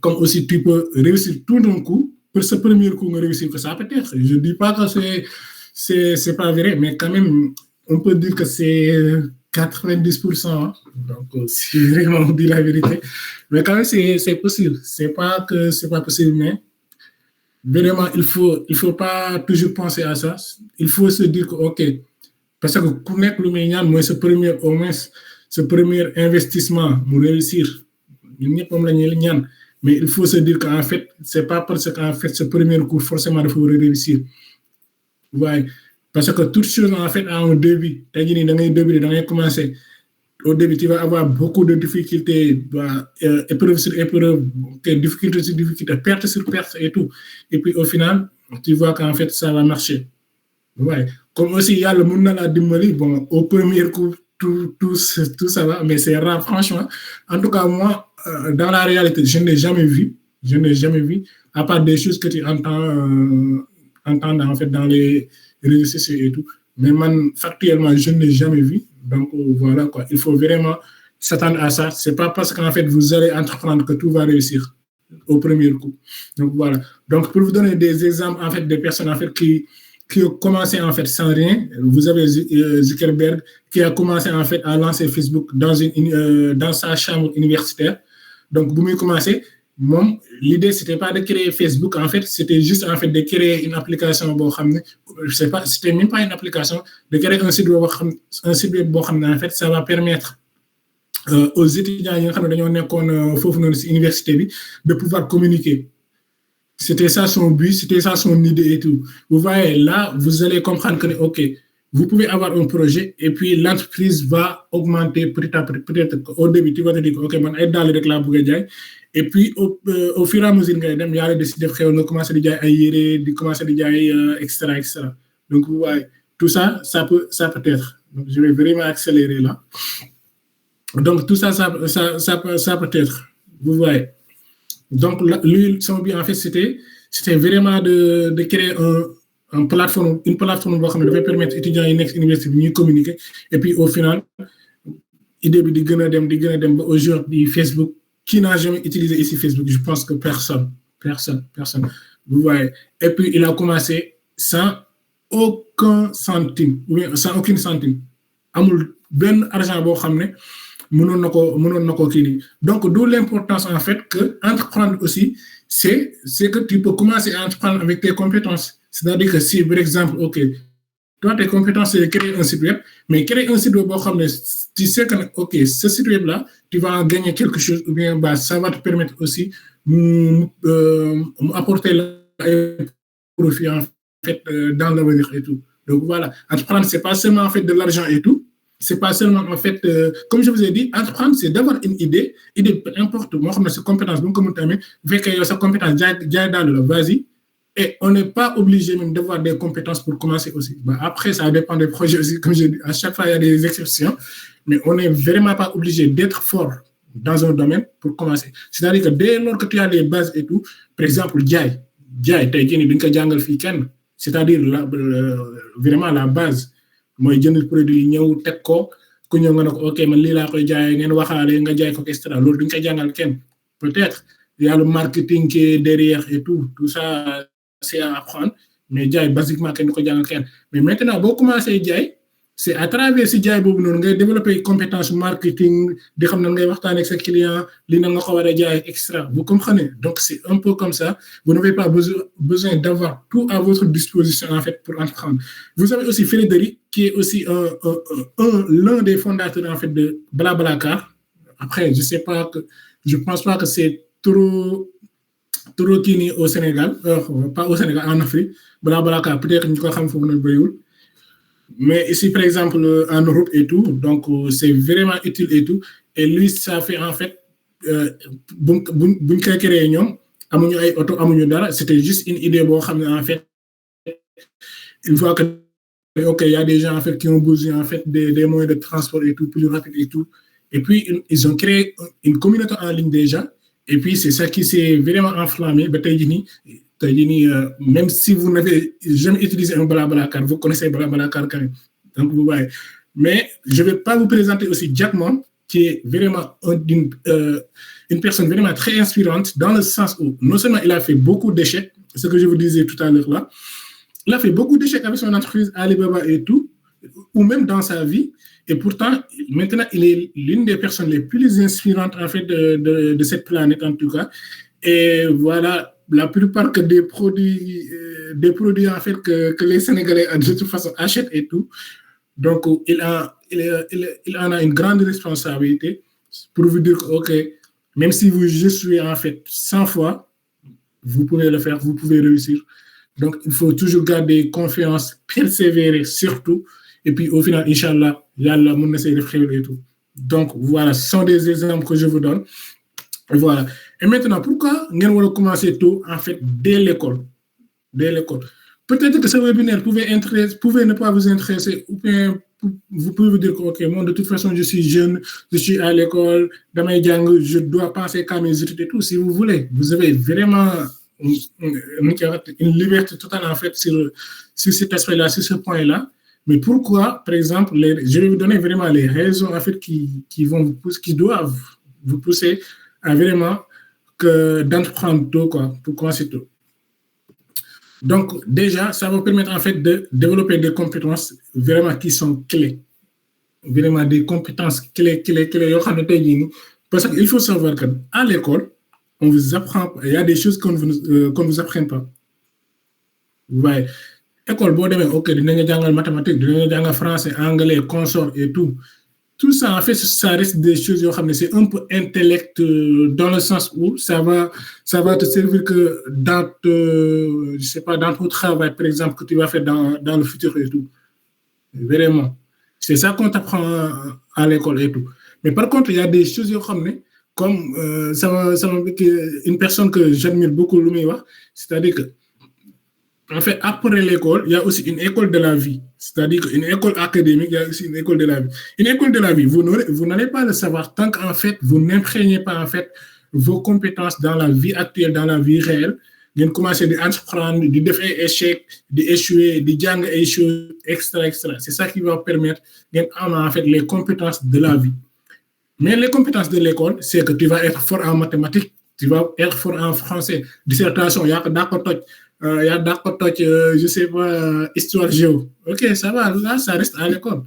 Comme aussi tu peux réussir tout d'un coup pour ce premier coup nga réussir que ça peut-être. Je dis pas que c'est pas vrai, mais quand même on peut dire que c'est 90%. Donc si vraiment on dit la vérité, mais quand même c'est possible. C'est pas que c'est pas possible, mais vraiment il faut pas toujours penser à ça. Il faut se dire que ok, parce que ku nekk lu muy ñaan mooy au moins ce premier investissement mu réussir ñun ñëpp moom la ñuy ñaan. Mais il faut se dire qu'en fait, c'est pas parce qu'en fait, ce premier coup, forcément, il faut réussir. Ouais. Parce que toute chose, en fait, a un début. Dans les commencer. Au début, tu vas avoir beaucoup de difficultés, épreuve sur épreuve, difficulté sur difficulté, perte sur perte et tout. Et puis, au final, tu vois qu'en fait, ça va marcher. Ouais. Comme aussi, il y a le monde dans la dimbali, bon, au premier coup, tout ça va, mais c'est rare, franchement. En tout cas, moi, dans la réalité, je n'ai jamais vu, à part des choses que tu entends en fait dans les réseaux sociaux et tout. Mais factuellement, je n'ai jamais vu. Donc voilà quoi. Il faut vraiment s'attendre à ça. C'est pas parce qu'en fait, vous allez entreprendre que tout va réussir au premier coup. Donc, voilà. Donc, pour vous donner des exemples, en fait, des personnes, en fait, qui ont commencé, en fait, sans rien, vous avez Zuckerberg, qui a commencé, en fait, à lancer Facebook dans sa chambre universitaire. Donc, vous m'avez commencé, l'idée, c'était pas de créer Facebook, en fait, c'était juste, en fait, de créer une application, je sais pas, c'était même pas une application, de créer un site web, en fait, ça va permettre aux étudiants yi nga xam ne dañoo nekkoon foofu noonu si université bi de pouvoir communiquer. C'était ça son but, c'était ça son idée et tout. Vous voyez, là, vous allez comprendre que, OK, vous pouvez avoir un projet et puis l'entreprise va augmenter petit à petit. Peut-être qu'au début, tu vas te dire, OK, man, aide dans le réclame pour gagner. Et puis, au fur et à mesure, il y a des décisions de commencer à gagner, de commencer à gagner, etc. Donc, vous voyez, tout ça, ça peut être. Donc, je vais vraiment accélérer là. Donc, tout ça, ça peut être. Vous voyez. Donc, lui, son but, en fait, c'était vraiment de créer une plateforme qui devait permettre aux étudiants de l'université de mieux communiquer. Et puis, au final, idée de aujourd'hui, Facebook, qui n'a jamais utilisé ici Facebook? Je pense que personne. Vous voyez. Et puis, il a commencé sans aucun centime, ou bien sans aucune centime. Amul ben argent bo xamné mënon nako kini. Donc d'où l'importance en fait que entreprendre aussi c'est que tu peux commencer à entreprendre avec tes compétences. C'est-à-dire que si par exemple OK, toi tes compétences c'est de créer un site web, mais créer un site web bo xamné tu sais que OK, ce site web là, tu vas en gagner quelque chose ou bien ça va te permettre aussi apporter le profit en fait dans l'avenir et tout. Donc voilà, entreprendre c'est pas seulement en fait de l'argent et tout. C'est pas seulement en fait, comme je vous ai dit, entreprendre, c'est d'avoir une idée, peu importe, moi, comme c'est compétence, donc comme tu as mis, vu qu'il y a sa compétence, vas-y, et on n'est pas obligé même d'avoir des compétences pour commencer aussi. Bah, après, ça dépend des projets aussi, comme je dis, à chaque fois, il y a des exceptions, mais on n'est vraiment pas obligé d'être fort dans un domaine pour commencer. C'est-à-dire que dès lors que tu as les bases et tout, par exemple, c'est-à-dire vraiment la base. Mooy jënd produit ñëw teg ko ku ñëw nga ne ko OK man lii laa koy jaayee ngeen waxaale nga jaay ko extra loolu duñ ko jàngal kenn peut-être il y a le marketing qui est derrière et tout ça c'est à apprendre mais jaay basiquement kenn du ko jàngal kenn mais maintenant boo commencé jaay c'est à travers si jaay boobu noonu ngay développer compétence marketing di xam nan ngay waxtaan ak sa client li na nga ko war a jaay extra vous comprenez donc c'est un peu comme ça vous n'avez pas besoin d'avoir tout à votre disposition en fait pour entreprendre. Vous avez aussi Frédéric qui est aussi l'un des fondateurs en fait de Blablacar. Après je pense pas que c'est trop kini au Sénégal pas au Sénégal en Afrique Blablacar peut-être ñu ko xam foofu noonu bëriwul. Mais ici, par exemple, en Europe et tout, donc c'est vraiment utile et tout. Et lui, ça fait en fait, c'était juste une idée, en fait, une fois que, OK, il y a des gens en fait, qui ont besoin en fait, des moyens de transport et tout, plus rapide et tout. Et puis, ils ont créé une communauté en ligne déjà. Et puis, c'est ça qui s'est vraiment enflammé. Même si vous n'avez jamais utilisé un Blablacar, vous connaissez Blablacar quand même. Donc, vous voyez. Mais je ne vais pas vous présenter aussi Jack Ma, qui est vraiment une personne vraiment très inspirante dans le sens où non seulement il a fait beaucoup d'échecs, ce que je vous disais tout à l'heure là, il a fait beaucoup d'échecs avec son entreprise Alibaba et tout, ou même dans sa vie. Et pourtant, maintenant, il est l'une des personnes les plus inspirantes en fait de cette planète en tout cas. Et voilà. La plupart que des produits en fait que les Sénégalais de toute façon achètent et tout. Donc il en a une grande responsabilité pour vous dire que OK, même si vous jouez en fait 100 fois, vous pouvez le faire, vous pouvez réussir. Donc il faut toujours garder confiance, persévérer surtout, et puis au final, Inch'Allah, Yallah mun na say def xéwal et tout. Donc voilà, ce sont des exemples que je vous donne. Voilà. Et maintenant, pourquoi nous commencer tôt, en fait, dès l'école? Peut-être que ce webinaire pouvait ne pas vous intéresser, ou bien vous pouvez vous dire que, OK, moi, de toute façon, je suis jeune, je suis à l'école, je dois penser qu'à mes études et tout. Si vous voulez, vous avez vraiment une liberté totale, en fait, sur cet aspect-là, sur ce point-là. Mais pourquoi, par exemple, je vais vous donner vraiment les raisons en fait qui vont vous pousser, qui doivent vous pousser à vraiment d'entreprendre tôt, quoi, pour commencer tôt. Donc, déjà, ça va vous permettre en fait de développer des compétences vraiment qui sont clés. Vraiment des compétences clés. Parce qu'il faut savoir qu'à l'école, on vous apprend, il y a des choses qu'on ne vous apprend pas. Vous voyez, école, bon, ok, dinañu jàngal mathématiques, dinañu jàngal français, anglais, consort et tout. Tout ça, en fait, ça reste des choses, c'est un peu intellect dans le sens où ça va te servir que je sais pas, dans ton travail, par exemple, que tu vas faire dans le futur et tout. Vraiment. C'est ça qu'on t'apprend à l'école et tout. Mais par contre, il y a des choses, comme une personne que j'admire beaucoup, c'est-à-dire que en fait, après l'école, il y a aussi une école de la vie. C'est-à-dire qu'une école académique, il y a aussi une école de la vie. Une école de la vie, vous n'allez pas le savoir tant qu'en fait, vous n'imprégnez pas en fait vos compétences dans la vie actuelle, dans la vie réelle. Vous commencez à entreprendre, de faire échec, d'échouer, de jàng ay choses, extra. C'est ça qui va permettre en fait les compétences de la vie. Mais les compétences de l'école, c'est que tu vas être fort en mathématiques, tu vas être fort en français, dissertation, il y a je sais pas, histoire géo. Ok, ça va, là, ça reste à l'école.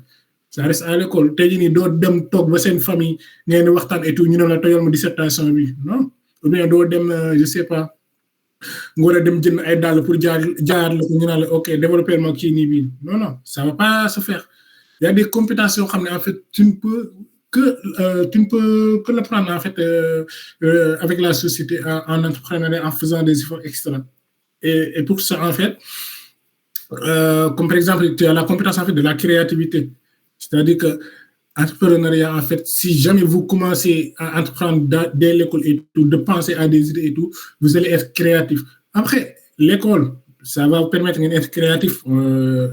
Ça reste à l'école. T'es dit, do dem tok ba sen famille, ngeen waxtaan et tout, ñu ne la toyal ma dissertation bi. Non? Ou bien do dem, je sais pas, nga dem jënd ay dàll pour jaar la ko ñu la ok, développer ma kii nii bi. Non, ça va pas se faire. Il y a des compétences yoo xam ne en fait, tu ne peux que l'apprendre en fait avec la société en entrepreneuriat, en faisant des efforts extra. Et pour ça, en fait, comme par exemple, tu as la compétence en fait de la créativité. C'est-à-dire que l'entrepreneuriat, en fait, si jamais vous commencez à entreprendre dès l'école et tout, de penser à des idées et tout, vous allez être créatif. Après, l'école, ça va vous permettre d'être créatif. On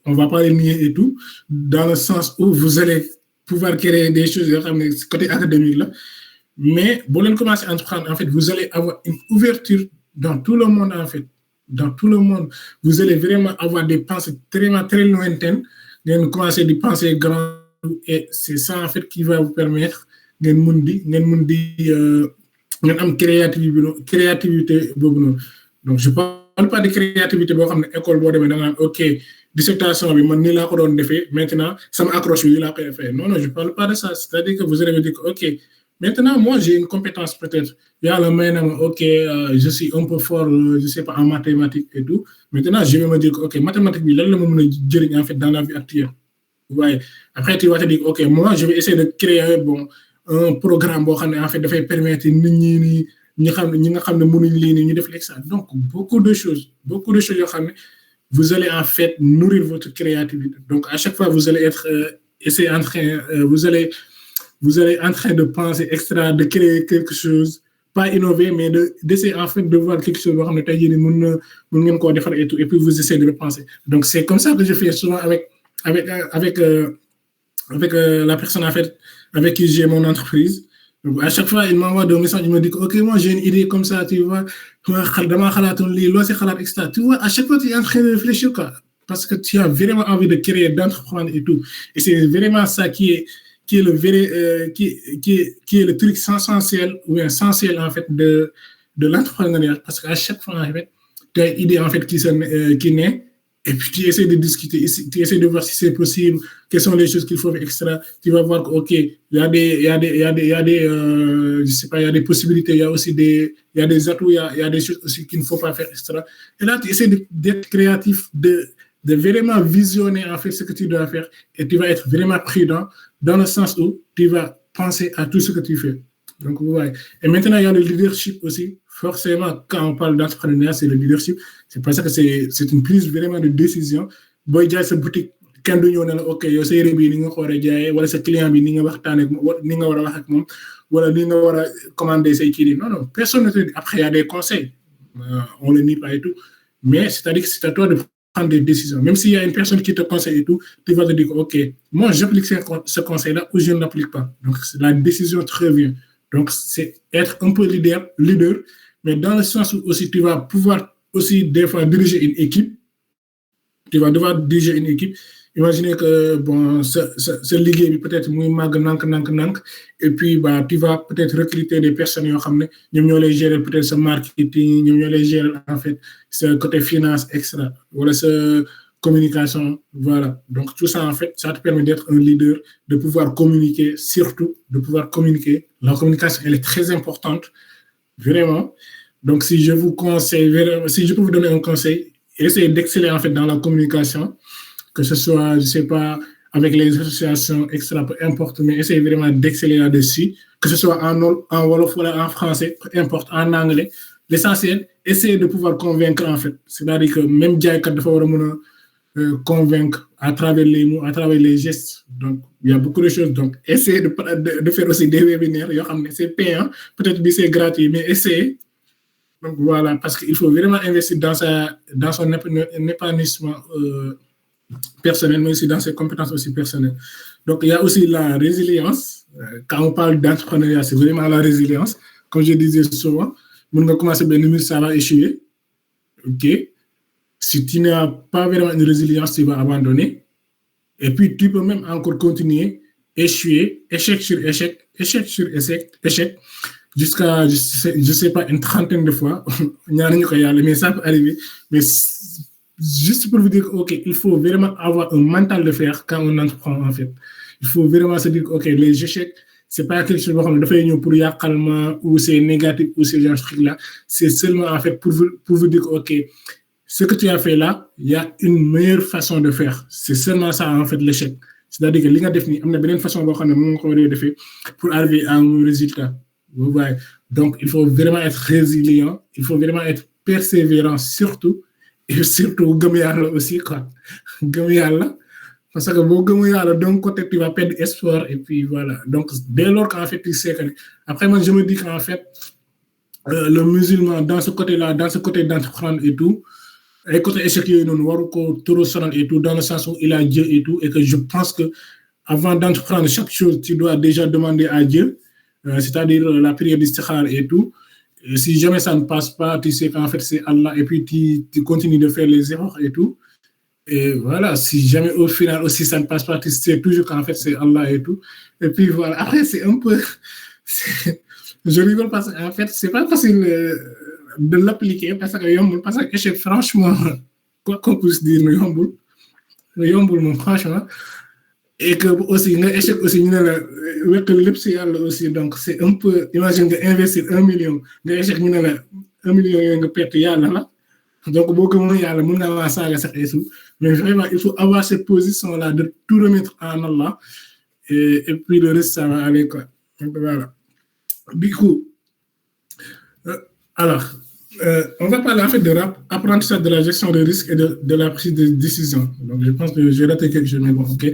ne va pas les nier et tout, dans le sens où vous allez pouvoir créer des choses côté académique là. Mais, si vous commencez à entreprendre, en fait, vous allez avoir une ouverture dans tout le monde, en fait. Dans tout le monde. Vous allez vraiment avoir des pensées très lointaines. Vous commencez à penser grand. Et c'est ça, en fait, qui va vous permettre de créativité. Donc, je ne parle pas de créativité. Ok, dissertation, maintenant, ça m'accroche. Non, je ne parle pas de ça. C'est-à-dire que vous allez me dire, ok, maintenant, moi, j'ai une compétence peut-être. Il y a le même, ok, je suis un peu fort, je ne sais pas, en mathématiques et tout. Maintenant, je vais me dire, ok, mathématiques, là, le en fait, dans la vie actuelle. Ouais. Après, tu vas te dire, ok, moi, je vais essayer de créer un programme qui en fait, de permettre donc, beaucoup de choses, vous allez en fait nourrir votre créativité. Donc, à chaque fois, vous allez être vous allez en train de penser extra, de créer quelque chose, pas innover, mais d'essayer en fait de voir quelque chose et tout, et puis vous essayez de le penser. Donc, c'est comme ça que je fais souvent avec la personne en fait, avec qui j'ai mon entreprise. Donc, à chaque fois, il m'envoie des messages, il me dit ok, moi j'ai une idée comme ça, tu vois, tu vois, à chaque fois, tu es en train de réfléchir, quoi, parce que tu as vraiment envie de créer, d'entreprendre et tout. Et c'est vraiment ça qui est le qui est le truc essentiel ou essentiel en fait de l'entrepreneuriat, parce qu'à chaque fois en fait, tu as une idée en fait qui naît. Et puis tu essaies de discuter, tu essaies de voir si c'est possible, quelles sont les choses qu'il faut faire extra. Tu vas voir que, ok, il y a des je sais pas, il y a des possibilités, il y a aussi des atouts, il y a des choses aussi qu'il ne faut pas faire extra. Et là, tu essaies d'être créatif, de vraiment visionner en fait ce que tu dois faire, et tu vas être vraiment prudent dans le sens où tu vas penser à tout ce que tu fais. Donc, ouais. Et maintenant, il y a le leadership aussi. Forcément, quand on parle d'entrepreneuriat, c'est le leadership. C'est pour ça que c'est une prise vraiment de décision. Boy, jaay sa boutique, quand du ñëw ne la ok, yow sa yére bi ni nga ko war a jaayee, wala sa client bi ni nga waxtaanee ni nga war a wax ak moom, wala ni nga war a commander say kii. Non, personne ne te dit. Après, il y a des conseils. On ne le nie pas et tout. Mais c'est-à-dire que c'est à toi de prendre des décisions. Même s'il y a une personne qui te conseille et tout, tu vas te dire ok, moi j'applique ce conseil-là ou je ne l'applique pas. Donc, la décision te revient. Donc, c'est être un peu leader, mais dans le sens où aussi tu vas pouvoir aussi des fois diriger une équipe. tu vas devoir diriger une équipe. Imaginez que bon, ce ligue peut-être muy mag nank, et puis bah tu vas peut-être recruter des personnes yoo xam ne ñoom ñoo lay gérer peut-être ce marketing, ñoom ñoo lay gérer en fait ce côté finance extra, wala ce communication, voilà. Donc tout ça en fait, ça te permet d'être un leader, de pouvoir communiquer, surtout de pouvoir communiquer. La communication, elle est très importante, vraiment. Donc si je vous conseille, si je peux vous donner un conseil, essayez d'exceller en fait dans la communication. Que ce soit, je sais pas, avec les associations extra, peu importe, mais essayez vraiment d'exceller là-dessus, que ce soit en Wolof ou en français, peu importe, en anglais. L'essentiel, essayez de pouvoir convaincre en fait. C'est-à-dire que même jaaykat dafa war a mën a convaincre à travers les mots, à travers les gestes. Donc, il y a beaucoup de choses. Donc, essayez de faire aussi des webinaires. Yoo xam ne c'est payant, peut-être que c'est gratuit, mais essayez. Donc, voilà, parce qu'il faut vraiment investir dans son épanouissement personnel, mais aussi dans ses compétences aussi personnelles. Donc, il y a aussi la résilience. Quand on parle d'entrepreneuriat, c'est vraiment la résilience. Comme je disais souvent, on va commencer bien, ça va échouer. OK? Si tu n'as pas vraiment une résilience, tu vas abandonner. Et puis, tu peux même encore continuer, échouer, échec sur échec, jusqu'à, je sais pas, une trentaine de fois. Mais ça peut arriver. Mais juste pour vous dire, OK, il faut vraiment avoir un mental de fer quand on entreprend, en fait. Il faut vraiment se dire, OK, les échecs, c'est pas quelque chose de faire pour yakalma ou c'est négatif ou c'est genre truc-là. C'est seulement, en fait, pour vous dire, OK, ce que tu as fait là, il y a une meilleure façon de faire. C'est seulement ça, en fait, l'échec. C'est-à-dire que l'on a défini, il y a une façon de faire pour arriver à un résultat. Vous voyez? Donc, il faut vraiment être résilient, il faut vraiment être persévérant, surtout. Et surtout, gëm yàlla aussi, quoi. Gëm yàlla. Parce que boo gëm yàlla, d'un côté, tu vas perdre espoir, et puis voilà. Donc, dès lors qu'en fait, tu sais que. Après, moi, je me dis qu'en fait, le musulman, dans ce côté-là, dans ce côté d'entreprendre et tout, et côté échec, il y a une et tout, dans le sens où il a Dieu et tout, et que je pense que avant d'entreprendre chaque chose, tu dois déjà demander à Dieu, c'est-à-dire la prière d'istikhara et tout. Et si jamais ça ne passe pas, tu sais qu'en fait c'est Allah et puis tu continues de faire les erreurs et tout. Et voilà, si jamais au final aussi ça ne passe pas, tu sais toujours qu'en fait c'est Allah et tout. Et puis voilà, après c'est un peu... Je rigole parce qu'en fait c'est pas facile de l'appliquer parce que échec, franchement, quoi qu'on puisse dire, yombul, franchement. Et que aussi, l'échec aussi, aussi, donc c'est un peu, imagine d'investir 1 million, l'échec, 1 million, de perte, donc beaucoup de gens, mais vraiment, il faut avoir cette position-là de tout remettre en Allah, et puis le reste, ça va aller, quoi. Donc voilà. Du coup, alors, on va parler en fait de l'apprentissage de la gestion des risques et de la prise de décision. Donc, je pense que j'ai raté quelque chose, mais bon, ok.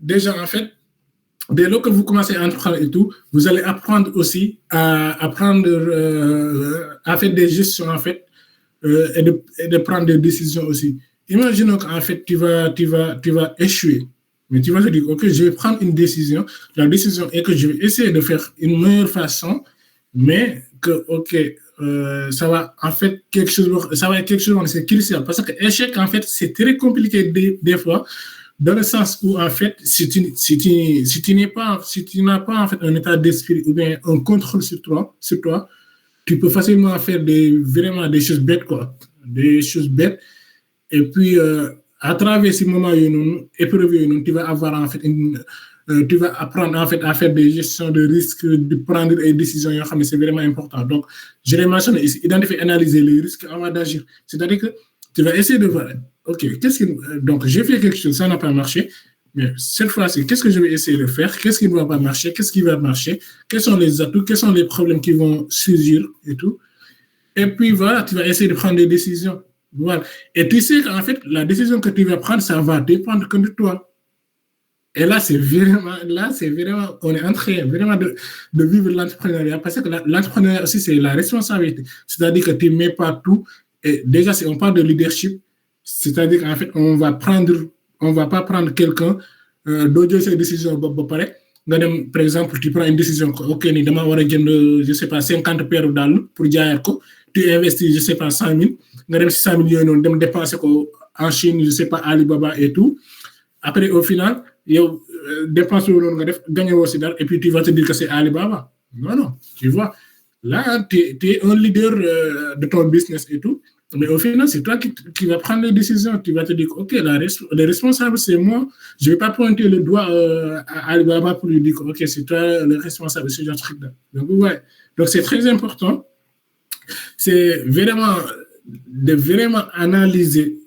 Déjà, en fait, dès lors que vous commencez à entreprendre et tout, vous allez apprendre aussi à faire des gestions, en fait, et de prendre des décisions aussi. Imaginons qu'en fait, tu vas échouer. Mais tu vas te dire, OK, je vais prendre une décision. La décision est que je vais essayer de faire une meilleure façon, mais que, OK, ça va en fait quelque chose, c'est crucial. Parce que l'échec, en fait, c'est très compliqué des fois, dans le sens où, en fait, si tu n'as pas en fait un état d'esprit ou bien un contrôle sur toi, tu peux facilement faire vraiment des choses bêtes, quoi. Des choses bêtes. Et puis, à travers ces moments épreuves, tu vas avoir en fait tu vas apprendre en fait à faire des gestions de risques, de prendre des décisions, c'est vraiment important. Donc, je l'ai mentionné ici, identifier, analyser les risques avant d'agir. C'est-à-dire que tu vas essayer de voir, OK, donc j'ai fait quelque chose, ça n'a pas marché, mais cette fois-ci, qu'est-ce que je vais essayer de faire? Qu'est-ce qui ne va pas marcher? Qu'est-ce qui va marcher? Quels sont les atouts? Quels sont les problèmes qui vont surgir et tout? Et puis voilà, tu vas essayer de prendre des décisions. Voilà. Et tu sais qu'en fait, la décision que tu vas prendre, ça va dépendre que de toi. Et là, c'est vraiment, on est en train vraiment de vivre l'entrepreneuriat, parce que l'entrepreneuriat aussi, c'est la responsabilité. C'est-à-dire que tu ne mets pas tout. Et déjà, si on parle de leadership, c'est-à-dire qu'en fait, on va pas prendre quelqu'un, d'autres ces décisions, par exemple, tu prends une décision, OK, je sais pas, 50 paires d'ânes pour dire, tu investis, je sais pas, 100 000, tu as 100 000 dépenser en Chine, je sais pas, Alibaba et tout. Après, au final, dépense gagner aussi et puis tu vas te dire que c'est Alibaba. Non, tu vois. Là, tu es un leader de ton business et tout. Mais au final, c'est toi qui vas prendre les décisions. Tu vas te dire, OK, le responsable, c'est moi. Je ne vais pas pointer le doigt à Alibaba pour lui dire, OK, c'est toi le responsable de ce genre de truc-là. Donc, c'est très important. C'est de vraiment analyser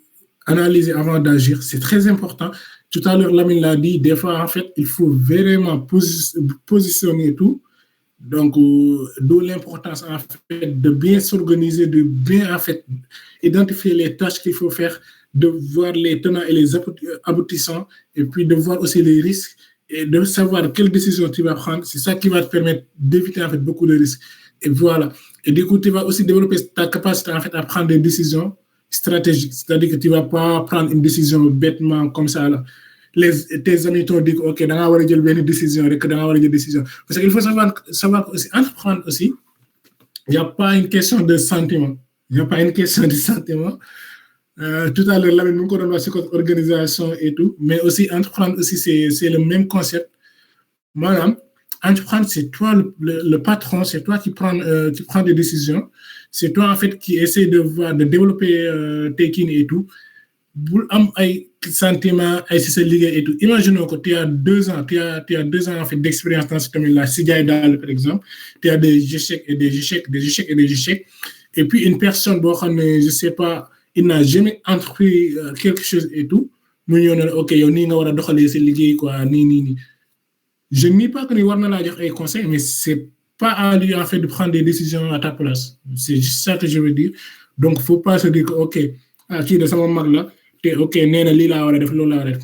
avant d'agir. C'est très important. Tout à l'heure, Lamine l'a dit, des fois, en fait, il faut vraiment positionner tout. Donc, d'où l'importance, en fait, de bien s'organiser, de bien, en fait, identifier les tâches qu'il faut faire, de voir les tenants et les aboutissants, et puis de voir aussi les risques, et de savoir quelle décision tu vas prendre. C'est ça qui va te permettre d'éviter, en fait, beaucoup de risques. Et voilà. Et du coup, tu vas aussi développer ta capacité, en fait, à prendre des décisions stratégiques. C'est-à-dire que tu ne vas pas prendre une décision bêtement comme ça, là. Tes amis t'ont dit, OK, dans la décision, décision. Parce qu'il faut savoir aussi, entreprendre aussi, il n'y a pas une question de sentiment. Il n'y a pas une question de sentiment. Tout à l'heure, là, nous avons cette organisation et tout, mais aussi entreprendre aussi, c'est le même concept. Madame, entreprendre, c'est toi le patron, c'est toi qui prends des décisions, c'est toi en fait qui essaie de développer tes kines et tout. Bul am ay sentiment ay ci sa liggéey et tout. Imaginons que tu as 2 ans, tu as 2 ans en fait d'expérience dans ce domaine-là, si Jaay Daal par exemple, tu as des échecs et des échecs, des échecs et des échecs. Et puis une personne, bon, je sais pas, il n'a jamais entrepris quelque chose et tout, mu ñëw ne OK, yow nii nga war a doxalee sa liggéey quoi, nii. Je ne nie pas que ni war na laa jox ay conseils, mais c'est pas à lui en fait de prendre des décisions à ta place. C'est juste ça que je veux dire. Donc, faut pas se dire que OK, kii de sama mag la, OK,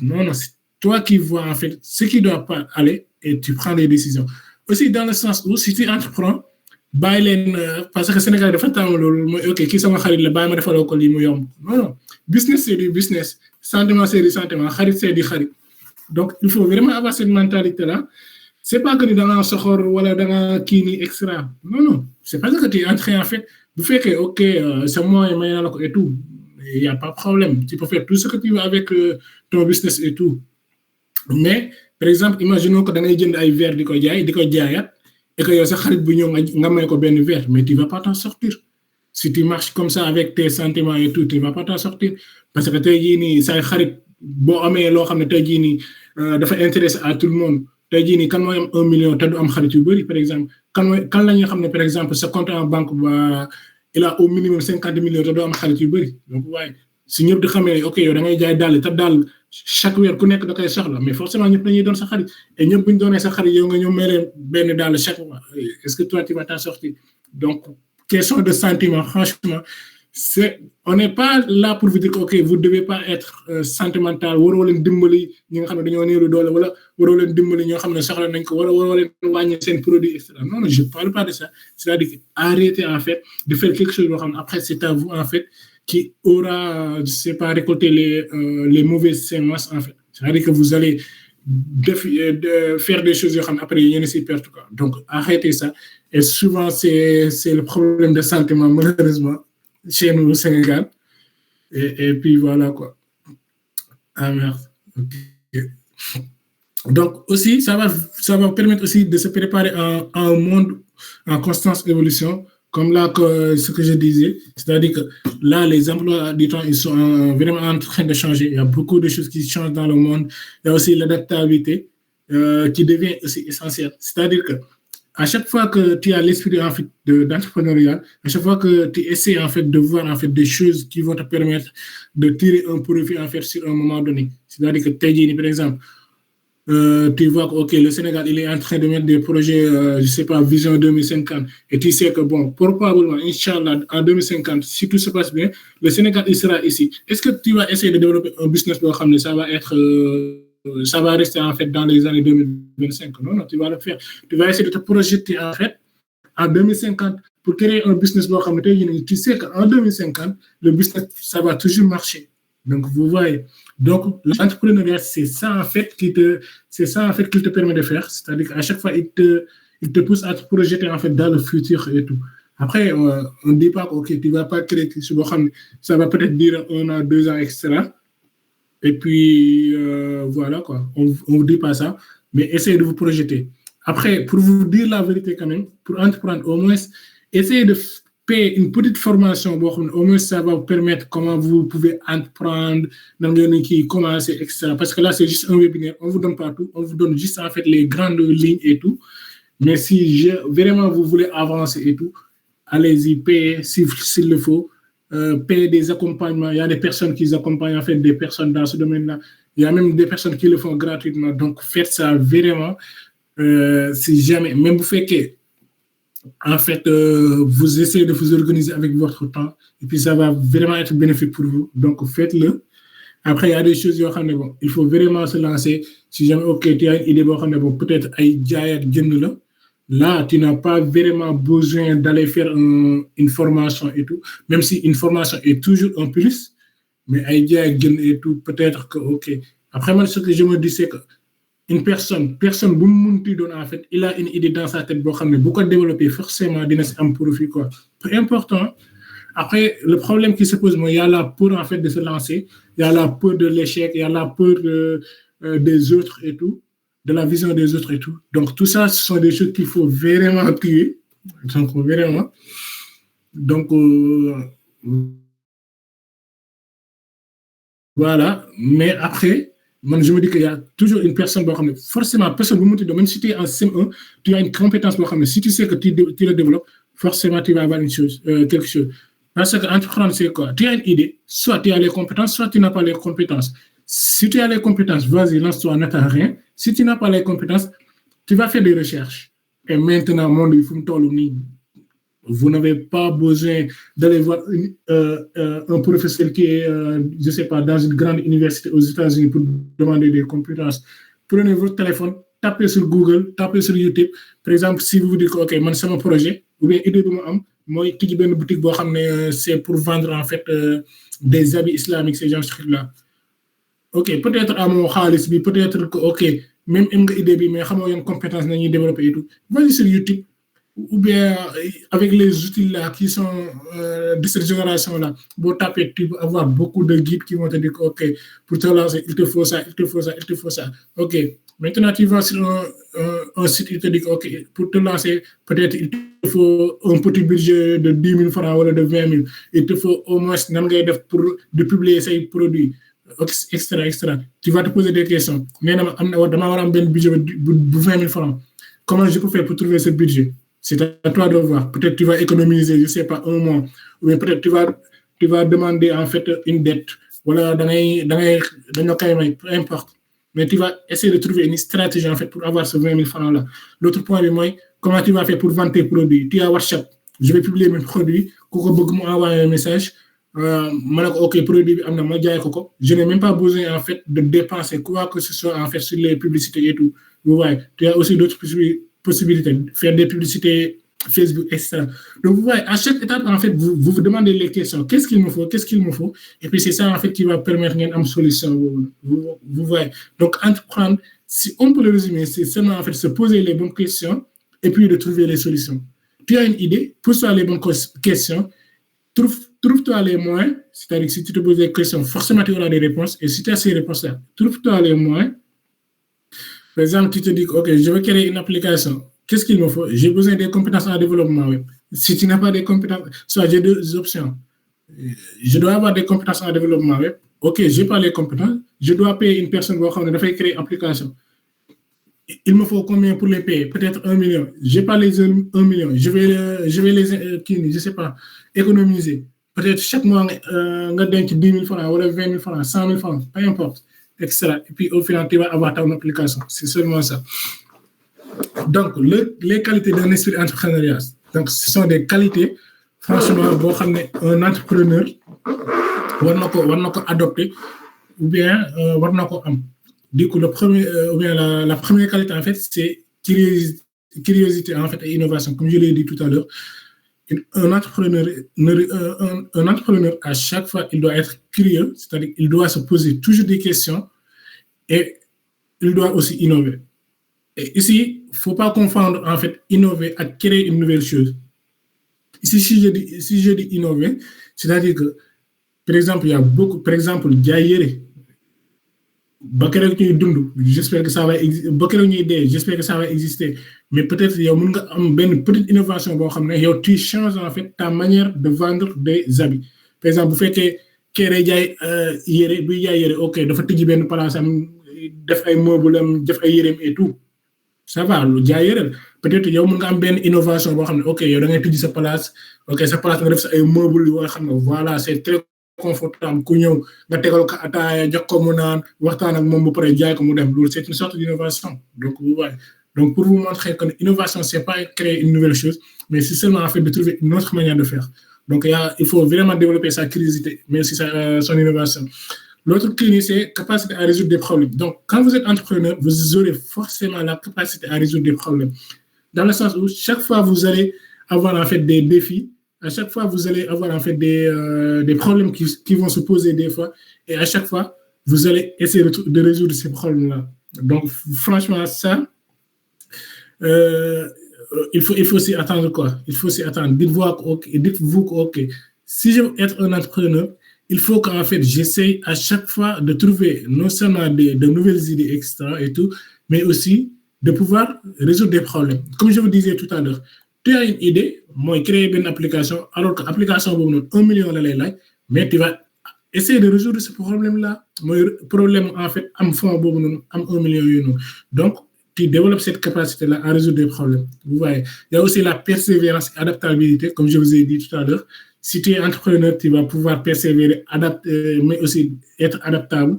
non, c'est toi qui vois en fait ce qui ne doit pas aller et tu prends des décisions. Aussi dans le sens où si tu entreprends, parce que Sénégal dafa tàmm loolu mooy OK, kii sama xarit la bàyyi ma defaloo ko lii mu yomb. Non, business c'est du business, sentiment c'est du sentiment, xarit c'est du xarit. Donc il faut vraiment avoir cette mentalité là. C'est pas que ni da nga soxor wala da nga kii nii extra. Non, c'est parce que tu es entré en fait bu fekkee OK, c'est moi may na la ko et tout. Il n'y a pas de problème. Tu peux faire tout ce que tu veux avec ton business et tout. Mais, par exemple, imaginons que tu as un verre de jaayat et que tu as un verre, mais tu ne vas pas t'en sortir. Si tu marches comme ça avec tes sentiments et tout, tu ne vas pas t'en sortir. Parce que tu as intéressé à tout le monde. Quand tu as 1 million, tu as un xarit par exemple. Quand par exemple, ce compte en banque, il a au minimum 50 millions de dollars xarit yu bari. Donc si ñëpp di xamé OK yow da ngay jaay dal ta dal chaque weer ku nekk da koy soxla, mais forcément ñëpp dañuy doon sa xarit et ñëpp buñ doonee sa xarit yow nga ñëw mélé ben dal chaque mois. Est-ce que toi tu vas t'en sortir? Donc question de sentiment, franchement, on n'est pas là pour vous dire que OK, vous ne devez pas être sentimental, waroo leen dimbali ñi nga xam ne dañoo néew doole wala waroo leen dimbali ñoo xam ne soxla nañ ko wala waroo leen wàññi seen produit etc. Non, je ne parle pas de ça. C'est-à-dire arrêtez en fait de faire quelque chose. Après, c'est à vous en fait qui aura, je ne sais pas, récolter les mauvaises semences en fait. C'est-à-dire que vous allez faire des choses après il y a une perte quoi. Donc arrêtez ça. Et souvent c'est le problème de sentiment malheureusement chez nous au Sénégal. Et puis voilà quoi. Ah merde. Okay. Donc aussi, ça va permettre aussi de se préparer à un monde en constante évolution, comme là ce que je disais. C'est-à-dire que là, les emplois du temps, ils sont vraiment en train de changer. Il y a beaucoup de choses qui changent dans le monde. Il y a aussi l'adaptabilité qui devient aussi essentielle. C'est-à-dire que à chaque fois que tu as l'esprit en fait d'entrepreneuriat, à chaque fois que tu essaies en fait de voir en fait des choses qui vont te permettre de tirer un profit en fait sur un moment donné. C'est-à-dire que par exemple, tu vois que OK, le Sénégal il est en train de mettre des projets, je sais pas, vision 2050, et tu sais que bon, probablement, Inch'Allah, en 2050, si tout se passe bien, le Sénégal il sera ici. Est-ce que tu vas essayer de développer un business pour que ça va être ça va rester en fait dans les années 2025? Non, tu vas le faire. Tu vas essayer de te projeter en fait en 2050 pour créer un business. Tu sais qu'en 2050, le business, ça va toujours marcher. Donc, vous voyez. Donc, l'entrepreneuriat, c'est ça en fait qui te permet de faire. C'est-à-dire qu'à chaque fois, il te pousse à te projeter en fait dans le futur et tout. Après, on ne dit pas que okay, tu ne vas pas créer quelque chose, ça va peut-être durer 1 an, 2 ans, etc. Et puis, voilà, quoi. On ne vous dit pas ça, mais essayez de vous projeter. Après, pour vous dire la vérité quand même, pour entreprendre, au moins, essayez de payer une petite formation. Au moins, ça va vous permettre comment vous pouvez entreprendre, commencer, etc. Parce que là, c'est juste un webinaire. On ne vous donne pas tout. On vous donne juste, en fait, les grandes lignes et tout. Mais si vraiment vous voulez avancer et tout, allez-y, payez s'il le faut. Payer des accompagnements. Il y a des personnes qui accompagnent en fait des personnes dans ce domaine-là. Il y a même des personnes qui le font gratuitement. Donc, faites ça vraiment. Si jamais, même vous faites que, en fait, vous essayez de vous organiser avec votre temps et puis ça va vraiment être bénéfique pour vous. Donc, faites-le. Après, il y a des choses, bon, il faut vraiment se lancer. Si jamais, ok, tu as une idée, bon, peut-être là, tu n'as pas vraiment besoin d'aller faire une formation et tout, même si une formation est toujours un plus, mais et tout, peut-être que, ok. Après, moi, ce que je me dis, c'est que une personne, en fait, il a une idée dans sa tête, beaucoup développer, forcément, il y a un profit, quoi. Peu important. Après, le problème qui se pose, il y a la peur, en fait, de se lancer, il y a la peur de l'échec, il y a la peur des autres et tout, de la vision des autres et tout. Donc, tout ça, ce sont des choses qu'il faut vraiment tuer. Donc, vraiment. Donc, voilà. Mais après, moi, je me dis qu'il y a toujours une personne, forcément, personne, même si tu es en CM1, tu as une compétence, si tu sais que tu le développes, forcément, tu vas avoir une chose, quelque chose. Parce qu'entreprendre, c'est quoi? Tu as une idée, soit tu as les compétences, soit tu n'as pas les compétences. Si tu as les compétences, vas-y, lance-toi, n'attends rien. Si tu n'as pas les compétences, tu vas faire des recherches. Et maintenant, mon il faut me vous n'avez pas besoin d'aller voir un professeur qui est, je ne sais pas, dans une grande université aux États-Unis pour demander des compétences. Prenez votre téléphone, tapez sur Google, tapez sur YouTube. Par exemple, si vous vous dites, OK, moi, c'est mon projet, ou bien idée de moi, qui une boutique, c'est pour vendre en fait des habits islamiques, ces gens là. OK, peut-être à mon khalis, peut-être que, OK, même une idée, mais comment il y a une compétence à développer et tout. Vas-y sur YouTube, ou bien avec les outils là qui sont de cette génération-là, pour taper, tu vas avoir beaucoup de guides qui vont te dire, OK, pour te lancer, il te faut ça, il te faut ça, il te faut ça. OK, maintenant tu vas sur un site, il te dit, OK, pour te lancer, peut-être il te faut un petit budget de 10 000 francs ou de 20 000. Il te faut au moins pour de publier ces produits. Extra. Tu vas te poser des questions. Mais je un budget de 20 000 francs. Comment je peux faire pour trouver ce budget? C'est à toi de voir. Peut-être tu vas économiser, je ne sais pas, un mois. Ou bien peut-être tu vas demander en fait une dette. Voilà, peu importe. Mais tu vas essayer de trouver une stratégie en fait pour avoir ce 20 000 francs-là. L'autre point, c'est comment tu vas faire pour vendre tes produits? Tu as WhatsApp. Je vais publier mes produits. Quand tu envoyer un message, OK, produit, je n'ai même pas besoin en fait de dépenser quoi que ce soit en fait sur les publicités et tout. Vous voyez, tu as aussi d'autres possibilités, faire des publicités Facebook, etc. Donc, vous voyez, à chaque étape, en fait, vous vous demandez les questions. Qu'est-ce qu'il me faut? Et puis, c'est ça, en fait, qui va permettre une solution. Vous voyez. Donc, entreprendre, si on peut le résumer, c'est seulement, en fait, se poser les bonnes questions et puis de trouver les solutions. Tu as une idée, pose-toi les bonnes questions, trouve-toi les moyens, c'est-à-dire que si tu te poses des questions, forcément, tu auras des réponses. Et si tu as ces réponses-là, trouve-toi les moyens. Par exemple, tu te dis, OK, je veux créer une application. Qu'est-ce qu'il me faut? J'ai besoin des compétences en développement web. Si tu n'as pas des compétences, soit j'ai deux options. Je dois avoir des compétences en développement web. OK, je n'ai pas les compétences. Je dois payer une personne pour créer une application. Il me faut combien pour les payer? Peut-être 1 million. Je n'ai pas les 1 million. Je vais les, je sais pas, économiser. Peut-être chaque mois, on a 10 000 francs, ou 20 000 francs, 100 000 francs, peu importe. Etc. Et puis au final, tu vas avoir ton application. C'est seulement ça. Donc, les qualités d'un esprit entrepreneurial, donc, ce sont des qualités, franchement, un entrepreneur va adopter ou bien va am. Du coup, la première qualité, en fait, c'est curiosité en fait, et innovation. Comme je l'ai dit tout à l'heure, un entrepreneur, à chaque fois, il doit être curieux, c'est-à-dire qu'il doit se poser toujours des questions et il doit aussi innover. Et ici, il ne faut pas confondre, en fait, innover à créer une nouvelle chose. Si je dis innover, c'est-à-dire que, par exemple, il y a beaucoup, par exemple, jaay ba keroog ñuy dund j'espère que ça va exister ba keroog ñuy dee j'espère que ça va exister mais peut-être yow mën nga am benn petite innovation boo xam ne yow tu changes en fait ta manière de vendre des habits par exemple bu fekkee kee day jaay yére buy jaay yére ok dafa tijji benn place am def ay meubles am def ay yéreem et tout ça va lu jaay yére peut-être yow mën nga am benn innovation boo xam ne ok yow da ngay tijji sa place ok sa place nga def sa ay meubles yoo xam ne voilà c'est très confortable ku ñëw nga tegal ko ataaya jox ko mu naan waxtaan ak moom bu pare jaay ko mu dem loolu c'est une sorte d'innovation donc pour vous montrer que l'innovation c'est pas créer une nouvelle chose mais c'est seulement en fait de trouver une autre manière de faire donc il faut vraiment développer sa curiosité mais aussi son innovation. L'autre clé c'est capacité à résoudre des problèmes. Donc quand vous êtes entrepreneur vous aurez forcément la capacité à résoudre des problèmes dans le sens où chaque fois vous allez avoir en fait des défis. À chaque fois, vous allez avoir en fait des problèmes qui vont se poser des fois. Et à chaque fois, vous allez essayer de résoudre ces problèmes-là. Donc, franchement, ça, il faut s'y attendre quoi. Il faut s'y attendre. Dites-vous que, OK, si je veux être un entrepreneur, il faut qu'en fait, j'essaye à chaque fois de trouver non seulement de nouvelles idées extra et tout, mais aussi de pouvoir résoudre des problèmes. Comme je vous disais tout à l'heure, tu as une idée, moi, créer une application, alors que l'application, 1 million de laaj, mais tu vas essayer de résoudre ce problème-là. Le problème, en fait, am fond, am 1 million. Donc, tu développes cette capacité-là à résoudre des problèmes. Vous voyez, il y a aussi la persévérance et adaptabilité, comme je vous ai dit tout à l'heure. Si tu es entrepreneur, tu vas pouvoir persévérer, mais aussi être adaptable.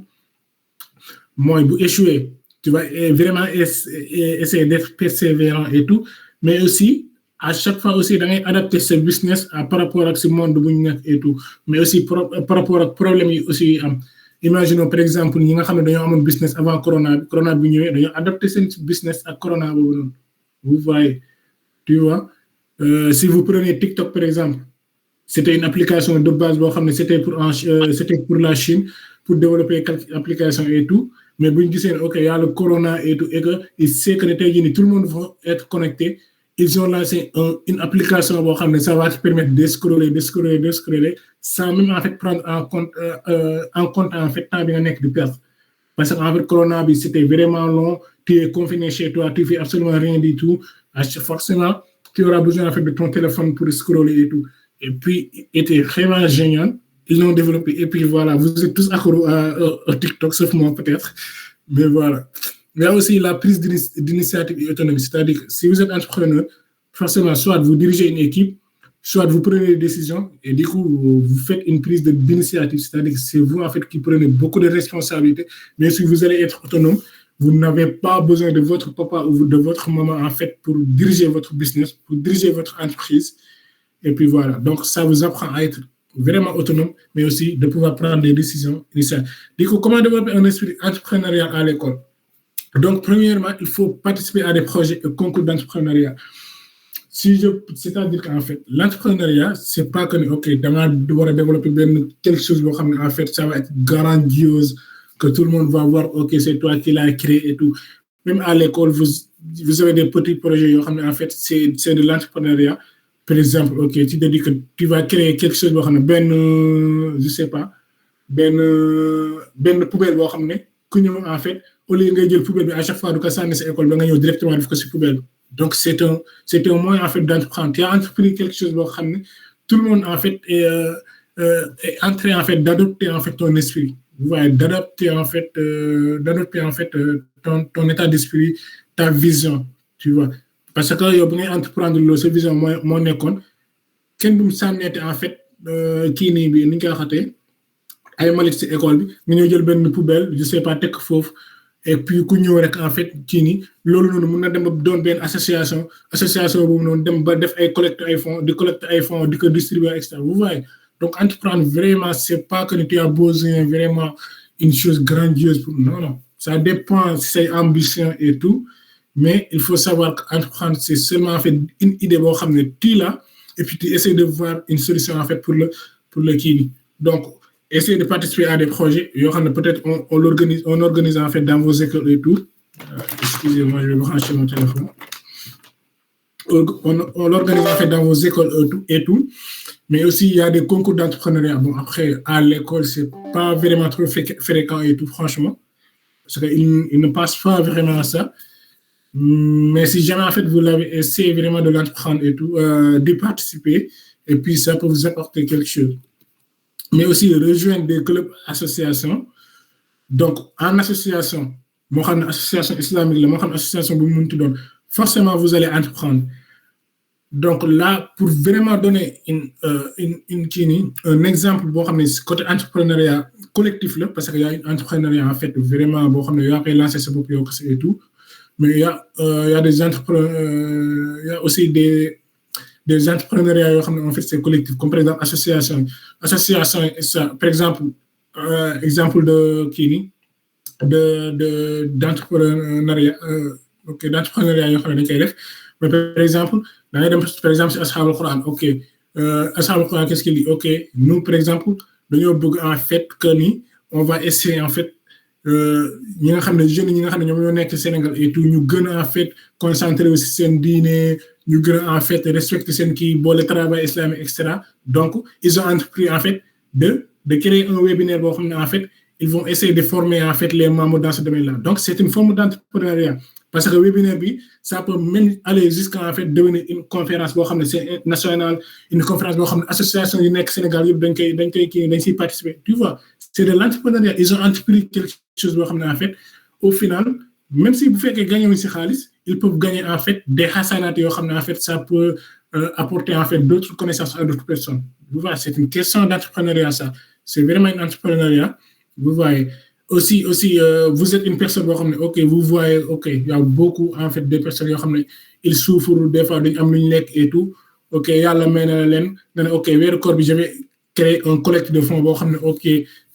Moi, pour échouer, tu vas vraiment essayer d'être persévérant et tout, mais aussi, à chaque fois aussi d'adapter ce business par rapport à ce monde et tout mais aussi par rapport à problème aussi imaginons par exemple ñi nga xam ne dañoo amoon business avant corona bi ñëwee dañoo adapter seen business ak corona boobu noonu vous voyez tu vois si vous prenez TikTok par exemple c'était une application de base boo xam ne c'était pour la Chine pour développer quelques applications et tout mais bu ñu gisee ok y a le corona et tout et que il sait que tey jii nii tout le monde va être connecté. Ils ont lancé une application ça va te permettre de scroller sans même en fait prendre en compte en fait temps bi nga nekk di perdre parce qu'en fait corona bi c'était vraiment long tu es confiné chez toi tu fais absolument rien du tout forcément tu auras besoin en fait de ton téléphone pour scroller et tout et puis était vraiment génial ils l'ont développé et puis voilà vous êtes tous accro à TikTok sauf moi peut-être mais voilà. Il y a aussi la prise d'initiative et autonomie. C'est-à-dire que si vous êtes entrepreneur, forcément, soit vous dirigez une équipe, soit vous prenez des décisions et du coup, vous faites une prise d'initiative. C'est-à-dire que c'est vous, en fait, qui prenez beaucoup de responsabilités. Mais si vous allez être autonome, vous n'avez pas besoin de votre papa ou de votre maman, en fait, pour diriger votre business, pour diriger votre entreprise. Et puis voilà. Donc, ça vous apprend à être vraiment autonome, mais aussi de pouvoir prendre des décisions initiales. Du coup, comment développer un esprit entrepreneurial à l'école? Donc, premièrement, il faut participer à des projets et concours d'entrepreneuriat. C'est-à-dire qu'en fait, l'entrepreneuriat, c'est pas que, OK, devoir développer quelque chose, en fait, ça va être grandiose, que tout le monde va voir, OK, c'est toi qui l'as créé et tout. Même à l'école, vous avez des petits projets, en fait, c'est de l'entrepreneuriat. Par exemple, OK, tu te dis que tu vas créer quelque chose, je sais pas, poubelle, en fait, au lieu de dire poubelle à chaque fois que ça n'est école nga ñëw directement def ko ci poubelle donc c'est un moyen en fait d'entreprendre tu as entrepris quelque chose boo xam ne tout le monde en fait est en train en fait d'adopter en fait ton esprit vous voyez d'adopter en fait ton état d'esprit ta vision tu vois parce que yow bu ngay entreprendre loolu sa vision moo nekkoon kenn du mu sànneete en fait kii nii bi ni nga ko waxatee ay malik ci école bi nga ñëw jël benn poubelle je sais pas tekk foofu et puis ku ñëw rek en fait ci ni loolu noonu mën na dem ba doon benn association boobu noonu dem ba def ay collecte ay fonds di ko distribuer etc. Vous voyez donc entreprendre vraiment c'est pas que tu as besoin vraiment une chose grandiose pour non ça dépend si c'est ambition et tout mais il faut savoir qu'entreprendre c'est seulement en fait une idée boo xam ne tu là et puis tu essaies de voir une solution en fait pour le kii donc essayez de participer à des projets. Peut-être on organise en fait dans vos écoles et tout. Excusez-moi, je vais brancher mon téléphone. on l'organise en fait dans vos écoles et tout. Mais aussi, il y a des concours d'entrepreneuriat. Bon, après, à l'école, c'est pas vraiment trop fréquent et tout, franchement. Parce qu'ils ne passent pas vraiment à ça. Mais si jamais, en fait, vous l'avez essayé vraiment de l'entreprendre et tout, d'y participer, et puis ça peut vous apporter quelque chose. Mais aussi, rejoindre des clubs, associations. Donc, en association, moi, en association islamique, moi, en association, forcément, vous allez entreprendre. Donc là, pour vraiment donner un exemple, côté entrepreneuriat collectif, là, parce qu'il y a un entrepreneuriat en fait vraiment, il y a lancé ce bopp et tout, mais il y a des entrepreneurs, il y a aussi des entrepreneuriats, en fait, c'est collectif, comme par exemple association, par exemple, exemple d'entrepreneuriat, d'entrepreneuriat, mais par exemple, par exemple, si Ashabul Quran, ok, Ashabul Quran, qu'est-ce qu'il dit? Ok, nous, par exemple, nous en fait que on va essayer en fait, ñi nga xam ne jeunes ñi nga xam ne ñoom ñoo nekk Sénégal et tout, ñu gën a en fait concentrer aussi seen diine, ñu gën a en fait respecter seen kii boole travail islamique, etc. Donc, ils ont entrepris en fait de créer un webinaire boo xam ne en fait, ils vont essayer de former en fait les membres dans ce domaine-là. Donc, c'est une forme d'entrepreneuriat. Parce que le webinaire, ça peut même aller jusqu'à en fait, devenir une conférence nationale, une conférence de l'association du Sénégal, qui participer. Tu vois, c'est de l'entrepreneuriat. Ils ont entrepris quelque chose, en fait. Au final, même si vous faites gagner un khalis, ils peuvent gagner en fait des hasanat, en fait, ça peut apporter en fait d'autres connaissances à d'autres personnes. Vous voyez, c'est une question d'entrepreneuriat, ça. C'est vraiment un entrepreneuriat. Vous voyez. Aussi vous êtes une personne ok, vous voyez, ok, il y a beaucoup en fait de personnes ils souffrent des fois dañ am luñ et tout, ok, yalla may na len ok, wéru koor bi je vais créer un collecte de fonds bo xamné ok,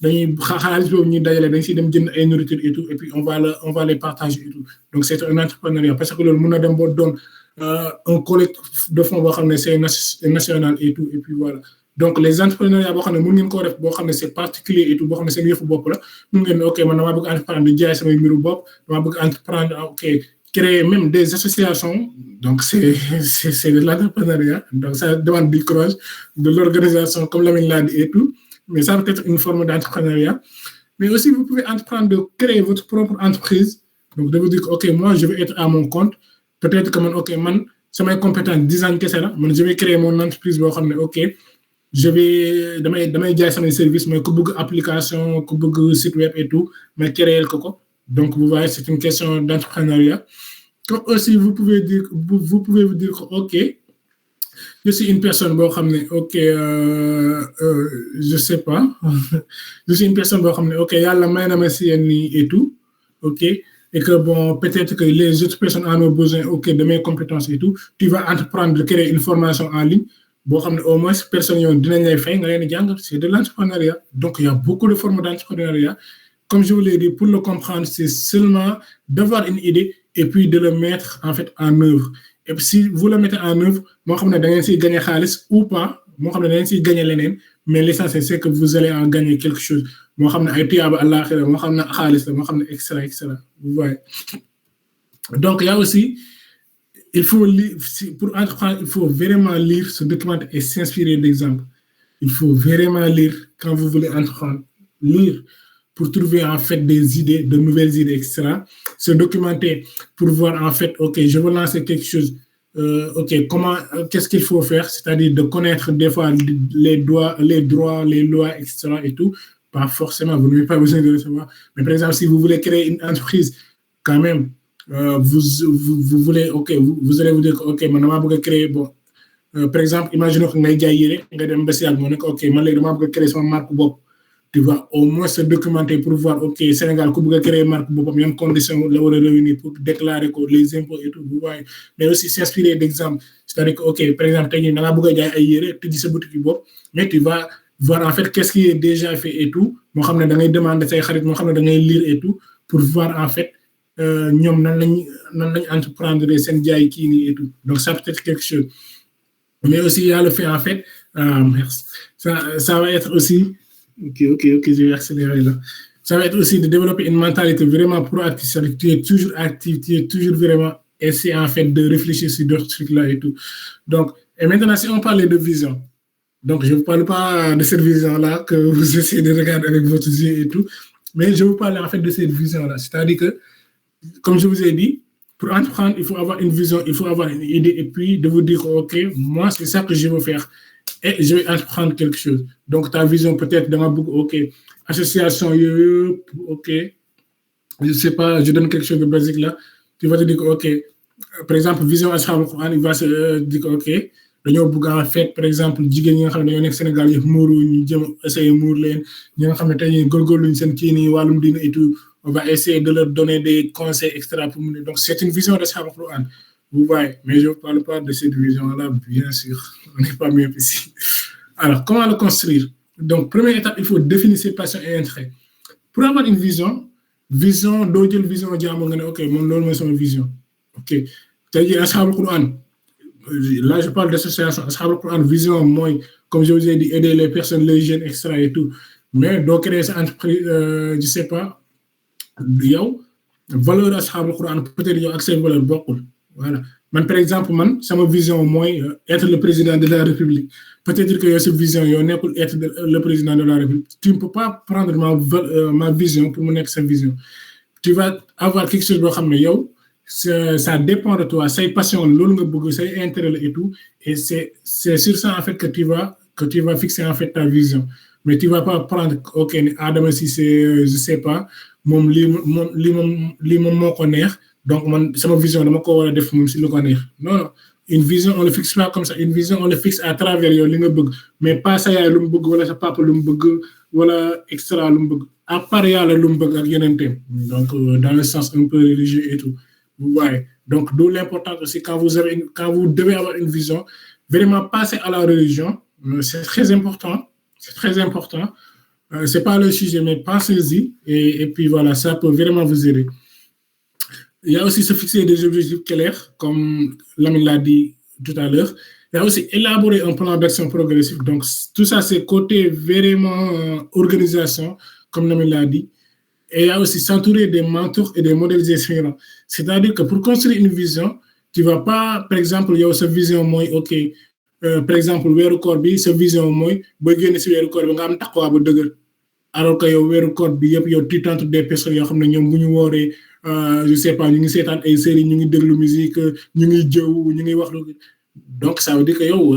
dañuy xaalis bobu ñi dajalé dañ ci dem jënd ay nourriture et tout, et puis on va les partager et tout. Donc c'est un entrepreneuriat parce que lolu mëna dem bo don un collecte de fonds bo xamné c'est national et tout, et puis voilà. Donc les entrepreneurs boo xam ne mën ngeen koo def boo xam ne c'est particulier et tout boo xam ne seen yëfu bopp la mën ngeen ok man damaa bëgg entreprendre di jaay samay mbiru bopp damaa bëgg entreprendre ok créer même des associations. Donc c'est de l'entrepreneuriat, donc ça demande du courage, de l'organisation comme Lamine l'a dit et tout, mais ça peut être une forme d'entrepreneuriat. Mais aussi vous pouvez entreprendre de créer votre propre entreprise, donc de vous dire ok, moi je vais être à mon compte, peut-être que man ok man samay compétence design kese la man je vais créer mon entreprise boo xam ne ok je vais damay jaay samay service mais ku bëgg application ku bëgg site web et tout mais créer ko. Donc vous voyez, c'est une question d'entrepreneuriat. Comme aussi vous pouvez vous dire que ok, je suis une personne boo xam ne ok je sais pas je suis une personne boo xam ne ok yàlla may na ma si yenn et tout, ok, et que bon peut-être que les autres personnes en ont besoin ok de mes compétences et tout, tu vas entreprendre de créer une formation en ligne boo xam ne au moins personnes yoon dinañ lay fay nga leen di jàngal. C'est de l'entrepreneuriat. Donc il y a beaucoup de formes d'entrepreneuriat. Comme je vous l'ai dit, pour le comprendre, c'est seulement d'avoir une idée et puis de le mettre en fait en œuvre. Et puis si vous le mettez en œuvre, moi xam ne da ngeen siy gagner xaalis ou pas, moo xam ne da ngeen siy gagner leneen, mais l'essentiel c'est que vous allez en gagner quelque chose. Moo xam ne ay tuyaaba àllaaxira, moo xam ne xaalis la, moo xam ne etc. Vous voyez. Donc il y a aussi, il faut lire, pour entreprendre, il faut vraiment lire, se documenter et s'inspirer d'exemples. Il faut vraiment lire quand vous voulez entreprendre. Lire pour trouver en fait des idées, de nouvelles idées, etc. Se documenter pour voir en fait, ok, je veux lancer quelque chose, ok, qu'est-ce qu'il faut faire, c'est-à-dire de connaître des fois les droits, les lois, etc. et tout. Pas forcément, vous n'avez pas besoin de le savoir. Mais par exemple, si vous voulez créer une entreprise, quand même, vous voulez, ok, vous allez vous dire, ok, maintenant, je vais créer, bon, par exemple, imaginons que vous avez ok, je vais créer son marque bob. Tu vas au moins se documenter pour voir, ok, Sénégal, ku bëgg créer marque boppam yan conditions la war a réunir pour déclarer les impôts et tout, vous voyez. Mais aussi s'inspirer d'exemples. C'est-à-dire que, ok, par exemple, tu as bëgg jaay ay yére, tu dis sa boutique bopp, mais tu vas voir en fait qu'est-ce qui est déjà fait et tout. Moo xam ne da ngay demander say xarit, moo xam ne da ngay lire et tout, pour voir en fait ñoom nan lañ entreprendre seen jaay kii nii et tout. Donc ça peut être quelque chose. Mais aussi il y a le fait en fait, merci. Ça va être aussi Ok, je vais accélérer là. Ça va être aussi de développer une mentalité vraiment proactive. Tu es toujours actif, tu es toujours vraiment essayer en fait de réfléchir sur d'autres trucs là et tout. Donc, et maintenant, si on parlait de vision, donc je ne vous parle pas de cette vision-là que vous essayez de regarder avec votre yeux et tout, mais je vous parle en fait de cette vision-là. C'est-à-dire que, comme je vous ai dit, pour entreprendre, il faut avoir une vision, il faut avoir une idée et puis de vous dire, OK, moi, c'est ça que je veux faire et je vais entreprendre quelque chose. Donc, ta vision peut-être dans ma boucle, OK, association, OK, je ne sais pas, je donne quelque chose de basique là, tu vas te dire, OK, par exemple, vision Ashab al-Quran, il va se dire, OK, dañoo bëgg en fait par exemple jigéen ñi nga xam ne dañoo nekk Sénégal yëpp muuru ñu jëm essayer muur leen ñi nga xam ne tey góorgóorluñ seen kii nii wàllum diine et tout on va essayer de leur donner des conseils extra pour mu donc c'est une vision d'Ashab al-Quran vous voyez mais je ne parle pas de cette vision là bien sûr on n'est pas mieux ici alors comment le construire donc première étape il faut définir ses passions et intérêts pour avoir une vision doo jël vision jàmm nga ne ok moom loolu mooy sama vision ok tey jii Ashab al-Quran là, je parle d'association. Ashab al-Quran, vision, moi, comme je vous ai dit, aider les personnes, les jeunes, extra et tout. Mais donc, créer cette entreprise, je ne sais pas, yow, valeur Ashab al-Quran, peut-être yow accès valeur beaucoup. Voilà. Man, par exemple, c'est ma vision, moi, être le président de la République. Peut-être que cette vision, yow n'est pas être le président de la République. Tu ne peux pas prendre ma vision pour mon ex vision. Tu vas avoir quelque chose de yow. Ça dépend de toi, say passion, l'on nga say intérêt et tout, et c'est sur ça en fait que tu vas fixer en fait ta vision. Mais tu vas pas prendre, ok, Adam si c'est, je sais pas, mon connaître, donc c'est ma vision, dama ko wara def mom si le connaître. Non, une vision on le fixe pas comme ça, une vision on le fixe à travers yow li nga bëgg, mais pas sa yaay lu mu bëgg wala sa papa lu mu bëgg wala extra lu mu bëgg. À part yàlla lu mu bëgg ak yeneen thème. Donc dans le sens un peu religieux et tout. Vous voyez. Donc, d'où l'importance aussi quand vous devez avoir une vision, vraiment passer à la religion, c'est très important. C'est très important. C'est pas le sujet, mais pensez-y. Et puis voilà, ça peut vraiment vous aider. Il y a aussi se fixer des objectifs clairs, comme Lamine l'a dit tout à l'heure. Il y a aussi élaborer un plan d'action progressif. Donc, tout ça, c'est côté vraiment organisation, comme Lamine l'a dit. Et il y a aussi s'entourer des mentors et des modèles inspirants. C'est-à-dire que pour construire une vision, tu ne vas pas, par exemple, il y a cette vision, moi, ok, par exemple, weeru koor bi, cette vision, moi, boo génne si weeru koor bi nga am taqwa bu dëgër. Alors que yow weeru koor bi yëpp yow tu t'entoures des personnes yoo xam ne ñoom bu ñu wooree, je sais pas, ñu ngi seetaan ay séries, ñu ngi déglu musique, ñu ngi jëw, ñu ngi wax lu. Donc, ça veut dire que yow,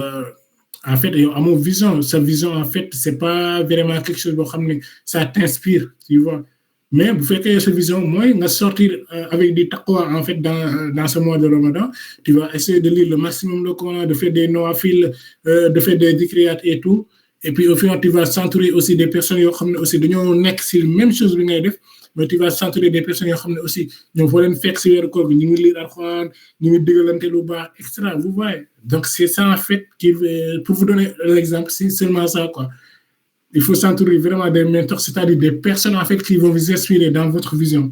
en fait, yow amoo vision. Sa vision, en fait, c'est pas vraiment quelque chose boo xam ne ça t'inspire, tu vois. Mais vous faites que cette vision, moi, on va sortir avec des taqwa, en fait, dans ce mois de Ramadan. Tu vas essayer de lire le maximum de Coran, de faire des nawafil, de faire des dhikriyat et tout. Et puis, au final, tu vas s'entourer aussi des personnes qui ont aussi la même chose que tu mais tu vas s'entourer des personnes qui ont aussi, nous voulons faire ce qu'on nous lire Al-Quran, nous dire etc. Vous voyez? Donc, c'est ça, en fait, pour vous donner l'exemple, c'est seulement ça, quoi. Il faut s'entourer vraiment des mentors, c'est-à-dire des personnes en fait qui vont vous inspirer dans votre vision.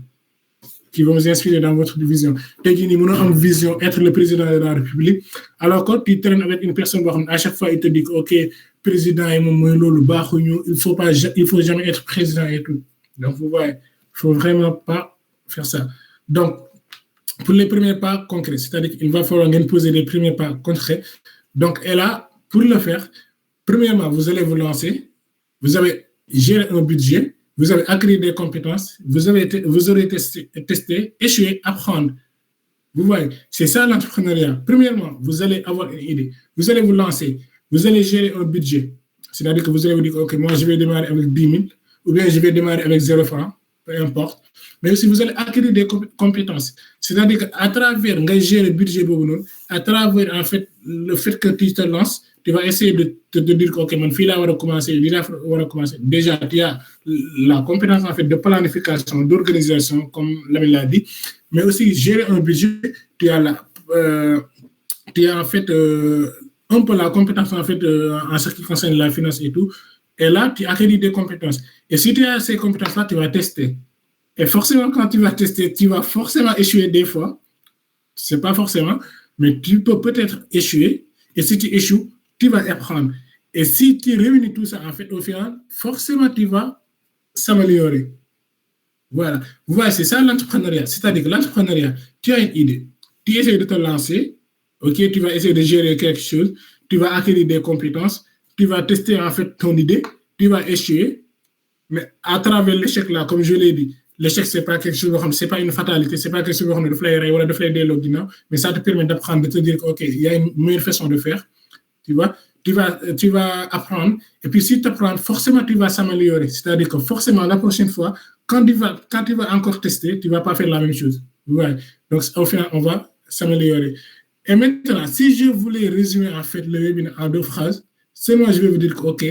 Qui vont vous inspirer dans votre vision. Tey jii nii mënoo am vision être le président de la République alors que tu traînes avec une personne boo xam ne à chaque fois il te dit que ok président yi moom mooy loolu baaxuñu il faut jamais être président et tout. Donc vous voyez, il faut vraiment pas faire ça. Donc pour les premiers pas concrets, c'est-à-dire qu'il va falloir ngeen poser les premiers pas concrets. Donc et là pour le faire, premièrement vous allez vous lancer. Vous avez géré un budget, vous avez acquis des compétences, vous aurez testé, échoué, apprendre. Vous voyez, c'est ça l'entrepreneuriat. Premièrement, vous allez avoir une idée, vous allez vous lancer, vous allez gérer un budget. C'est-à-dire que vous allez vous dire, OK, moi je vais démarrer avec 10 000, ou bien je vais démarrer avec 0 francs, peu importe. Mais aussi vous allez acquérir des compétences. C'est-à-dire qu'à travers gérer le budget, à travers en fait, le fait que tu te lances, tu vas essayer de te dire que, OK, mon fils va commencer, déjà, tu as la compétence en fait, de planification, d'organisation, comme Lamine l'a dit, mais aussi gérer un budget, tu as en fait un peu la compétence en fait en ce qui concerne la finance et tout. Et là, tu acquéris des compétences. Et si tu as ces compétences-là, tu vas tester. Et forcément, quand tu vas tester, tu vas forcément échouer des fois. C'est pas forcément, mais tu peux peut-être échouer. Et si tu échoues, tu vas apprendre. Et si tu réunis tout ça, en fait, au final, forcément, tu vas s'améliorer. Voilà. Vous voyez, c'est ça l'entrepreneuriat. C'est-à-dire que l'entrepreneuriat, tu as une idée, tu essaies de te lancer, ok, tu vas essayer de gérer quelque chose, tu vas acquérir des compétences, tu vas tester en fait ton idée, tu vas échouer, mais à travers l'échec là, comme je l'ai dit, l'échec c'est pas quelque chose, c'est pas une fatalité, c'est pas quelque chose de flyer ou de flyer des logs, mais ça te permet d'apprendre, de te dire ok, il y a une meilleure façon de faire, tu vois. Tu vas apprendre, et puis si tu apprends, forcément tu vas s'améliorer. C'est-à-dire que forcément la prochaine fois, quand tu vas encore tester, tu ne vas pas faire la même chose. Ouais. Donc au final, on va s'améliorer. Et maintenant, si je voulais résumer en fait le webinaire en 2 phrases, seulement je vais vous dire que ok,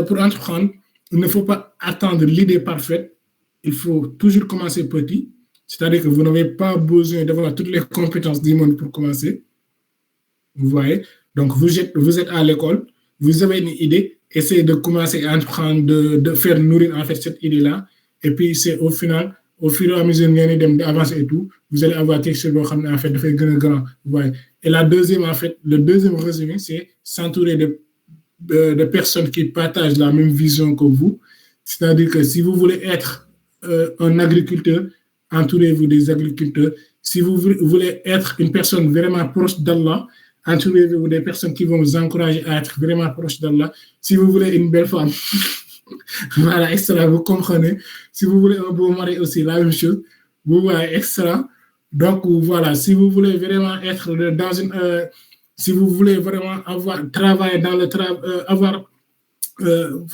pour entreprendre, il ne faut pas attendre l'idée parfaite. Il faut toujours commencer petit. C'est-à-dire que vous n'avez pas besoin d'avoir toutes les compétences du monde pour commencer. Vous voyez, donc vous êtes à l'école, vous avez une idée, essayez de commencer à entreprendre, de faire nourrir en fait cette idée-là, et puis c'est au final, au fur et à mesure d'avancer et tout, vous allez avoir quelque chose en fait de faire grand. Vous voyez. Et la deuxième en fait, le deuxième résumé, c'est s'entourer de personnes qui partagent la même vision que vous. C'est-à-dire que si vous voulez être un agriculteur, entourez-vous des agriculteurs. Si vous voulez être une personne vraiment proche d'Allah, entourez-vous des personnes qui vont vous encourager à être vraiment proche d'Allah. Si vous voulez une belle femme, voilà, extra, vous comprenez. Si vous voulez un beau mari aussi, la même chose. Vous voyez, extra. Donc, voilà, si vous voulez vraiment être dans une... si vous voulez vraiment travailler dans le travail,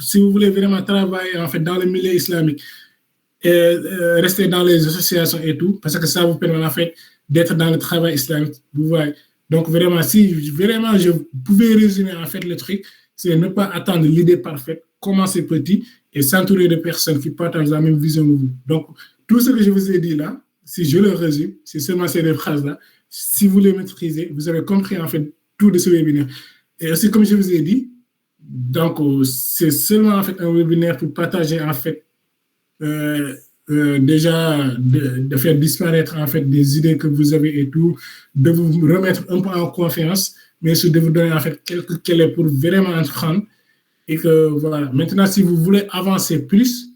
si vous voulez vraiment travailler en fait dans le milieu islamique et rester dans les associations et tout, parce que ça vous permet en fait d'être dans le travail islamique. Vous voyez. Donc, vraiment, si vraiment je pouvais résumer en fait le truc, c'est ne pas attendre l'idée parfaite, commencer petit et s'entourer de personnes qui partagent la même vision que vous. Donc, tout ce que je vous ai dit là, si je le résume, c'est seulement ces 2 phrases-là. Si vous les maîtrisez, vous avez compris en fait tout de ce webinaire. Et aussi, comme je vous ai dit, donc, c'est seulement en fait un webinaire pour partager en fait déjà de faire disparaître en fait des idées que vous avez et tout, de vous remettre un peu en confiance, mais aussi de vous donner en fait quelques clés pour vraiment entreprendre. Et que voilà, maintenant si vous voulez avancer plus,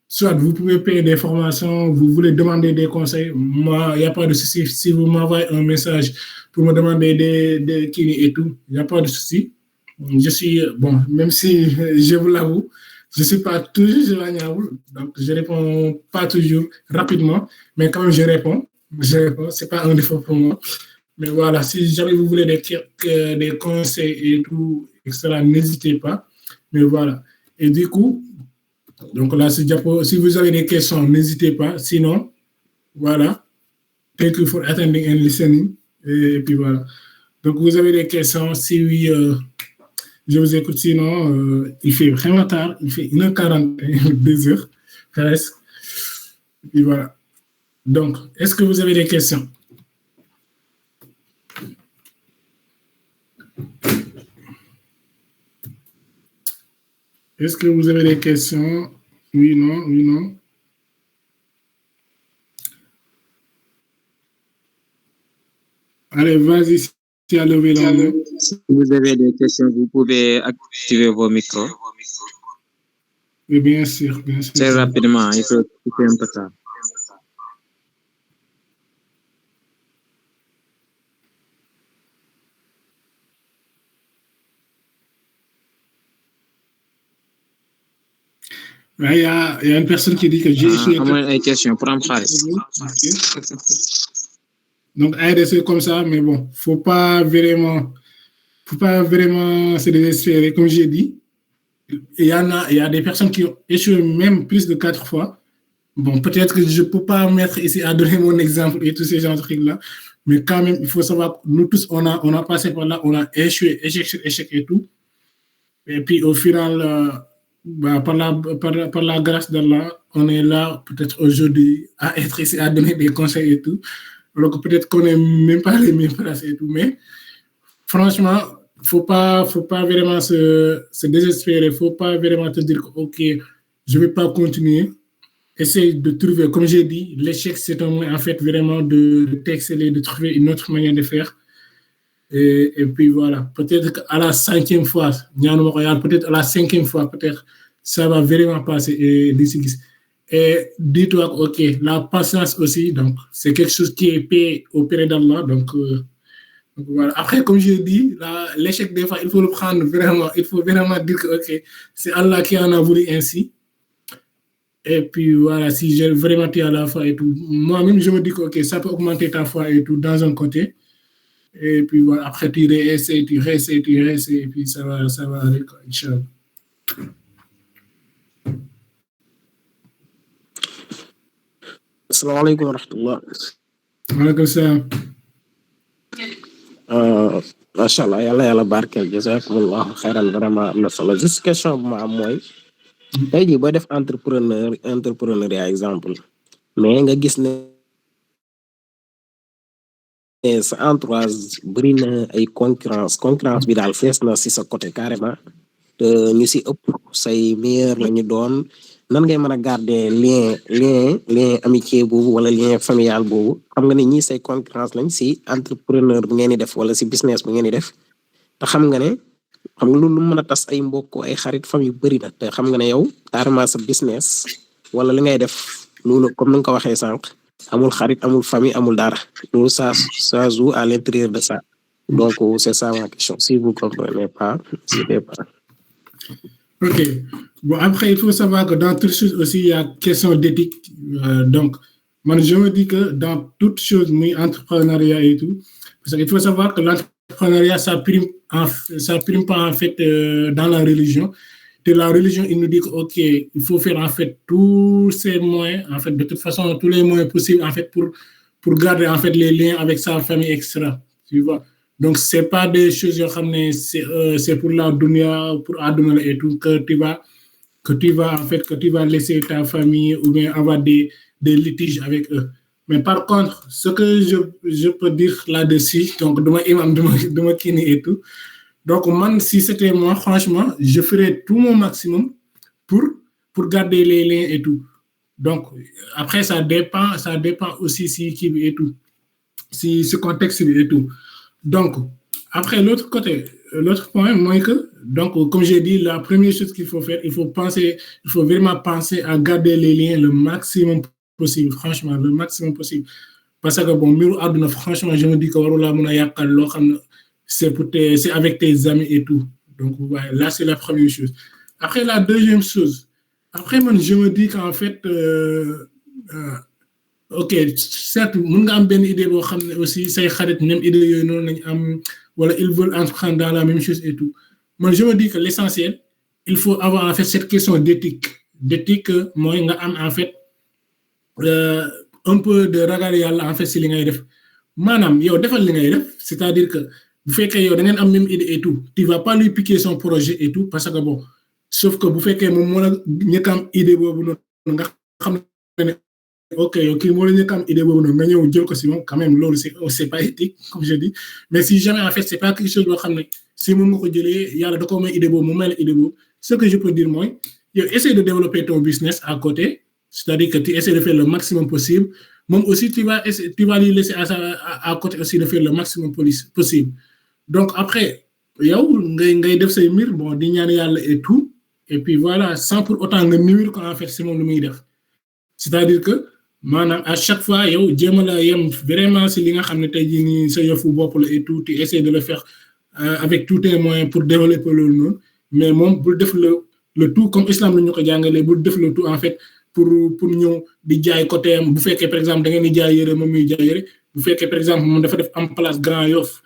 soit vous pouvez payer des formations, vous voulez demander des conseils, moi, il n'y a pas de souci. Si vous m'envoyez un message pour me demander des kinés et tout, il n'y a pas de souci. Je suis, bon, même si je vous l'avoue, je ne suis pas toujours joignable, donc je ne réponds pas toujours rapidement, mais quand je réponds, ce n'est pas un défaut pour moi. Mais voilà, si jamais vous voulez des conseils et tout, etc., n'hésitez pas. Mais voilà. Et du coup, donc là, si vous avez des questions, n'hésitez pas. Sinon, voilà. Thank you for attending and listening. Et puis voilà. Donc, vous avez des questions. Si oui, je vous écoute. Sinon, il fait vraiment tard. Il fait 1h40, 2h, presque. Et puis voilà. Donc, est-ce que vous avez des questions? Est-ce que vous avez des questions? Oui, non, oui, non. Allez, vas-y, si tu as levé la main. Si vous avez des questions, vous pouvez activer vos micros. Oui, bien sûr, bien sûr. Très rapidement, il faut couper un peu ça. Il y a une personne qui dit que j'ai échoué. Une question pour un xaalis. Donc, c'est comme ça, mais bon, faut pas vraiment se désespérer, comme j'ai dit. Il y a des personnes qui ont échoué même plus de 4 fois. Bon, peut-être que je ne peux pas mettre ici à donner mon exemple et tous ces genres de trucs-là, mais quand même, il faut savoir, nous tous, on a passé par là, on a échoué, échec et tout. Et puis, au final, par la grâce d'Allah, on est là, peut-être aujourd'hui, à être ici, à donner des conseils et tout. Alors que peut-être qu'on n'est même pas les mêmes places et tout, mais franchement, faut pas vraiment se désespérer, il ne faut pas vraiment te dire que, ok, je ne vais pas continuer. Essaye de trouver, comme j'ai dit, l'échec, c'est un moyen en fait vraiment de t'exceller, de trouver une autre manière de faire. Et puis voilà, peut-être qu'à la 5e fois, peut-être à la 5e fois, peut-être ça va vraiment passer. Et Et dis-toi, ok, la patience aussi, donc c'est quelque chose qui est payé auprès d'Allah. Donc, voilà. Après, comme je dis, l'échec des fois, il faut le prendre vraiment, il faut vraiment dire que ok, c'est Allah qui en a voulu ainsi. Et puis voilà, si j'ai vraiment été à la foi et tout, moi-même je me dis que ok, ça peut augmenter ta foi et tout dans un côté. Et puis voilà, après tu réessayes, et puis ça va aller, quoi, Inch'Allah. asalaamaaleykum wa rahmatullah. Waaleykum salaam. macha allah yàlla barkeel jazakumullahu xayran vraiment am na solo juste question bu ma am mooy tey jii booy def entrepreneuriat exemple mais nga gis ne sa entourage bëri na ay concurrence bi daal fees na si sa côté carrément te ñu si ëpp say meilleur la ñu doon nan ngay mën a garder lien amitié boobu wala lien familial boobu xam nga ne ñii say concurrence lañ si entrepreneur bu ngeen di def wala si business bu ngeen di def te xam nga ne xam nga lu mën a tas ay mbokk ay xarit famille yu bëri na te xam nga ne yow carrément sa business wala li ngay def loolu comme ni nga ko waxee sànq amul xarit amul famille amul dara loolu ça joue à l'intérieur de ça donc c'est ça ma question si vous comprenez pas n'hésitez pas. Ok. Bon, après, il faut savoir que dans toutes choses aussi, il y a question d'éthique. Donc, moi, je me dis que dans toutes choses, oui, entrepreneuriat et tout, parce qu'il faut savoir que l'entrepreneuriat, ça prime pas en fait dans la religion. De la religion, il nous dit que, ok, il faut faire en fait tous ces moyens, en fait, de toute façon, tous les moyens possibles, en fait, pour garder en fait les liens avec sa famille, etc. Tu vois? Donc, c'est pas des choses, c'est pour la dunya, pour Adonai et tout, que tu vas laisser ta famille ou bien avoir des litiges avec eux. Mais par contre, ce que je peux dire là-dessus, donc, de ma kini et tout, donc, man, si c'était moi, franchement, je ferais tout mon maximum pour garder les liens et tout. Donc, après, ça dépend aussi si qui et tout, si ce contexte et tout. Donc, après, l'autre point, moi, que, donc, comme j'ai dit, la première chose qu'il faut faire, il faut vraiment penser à garder les liens le maximum possible, franchement, le maximum possible. Parce que, bon, franchement, je me dis que c'est avec tes amis et tout. Donc, ouais, là, c'est la première chose. Après, la deuxième chose, après, moi, je me dis qu'en fait, ok, certes, mën nga am benn idée boo xam ne aussi say xarit même idée yooyu noonu lañ am wala ils veulent entreprendre dans la même chose et tout. Moi, je me dis que l'essentiel, il faut avoir en fait cette question d'éthique. D'éthique, mooy nga am en fait un peu de ragal yàlla en fait si li ngay def. Maanaam yow defal li ngay def, c'est-à-dire que bu fekkee yow da ngeen am même idée et tout, tu vas pas lui piquer son projet et tout parce que bon, sauf que bu fekkee moom moo la ñëkk am idée boobu noonu nga xam ne ok, moi, le comme idée boobu nga ñëw jël ko si moom quand même loolu c'est pas éthique comme je dis, mais si jamais en fait c'est pas quelque chose boo xam ne si moom nga ko jëlee yàlla da ko may idée boobu mu may la idée boobu, ce que je peux dire mooy yow essaie de développer ton business à côté, c'est-à-dire que tu essaies de faire le maximum possible, moom aussi tu vas lui laisser à côté aussi de faire le maximum possible. Donc après yow ngay def say mbir bon di ñaan yàlla et tout, et puis voilà, sans pour autant nga nuire ko en fait si moom lu muy def, c'est-à-dire que maanaam à chaque fois yow jéem a la yem vraiment si li nga xam ne tey jii nii sa yëfu bopp la et tout, tu essaies de le faire avec tous tes moyens pour développer loolu noonu, mais moom bul def le tout comme islam la ñu ko jàngalee, bul def le tout en fait pour ñëw di jaay côté am. Bu fekkee par exemple da ngeen di jaay yére moom muy jaay yére, bu fekkee par exemple moom dafa def am place Grand Yoff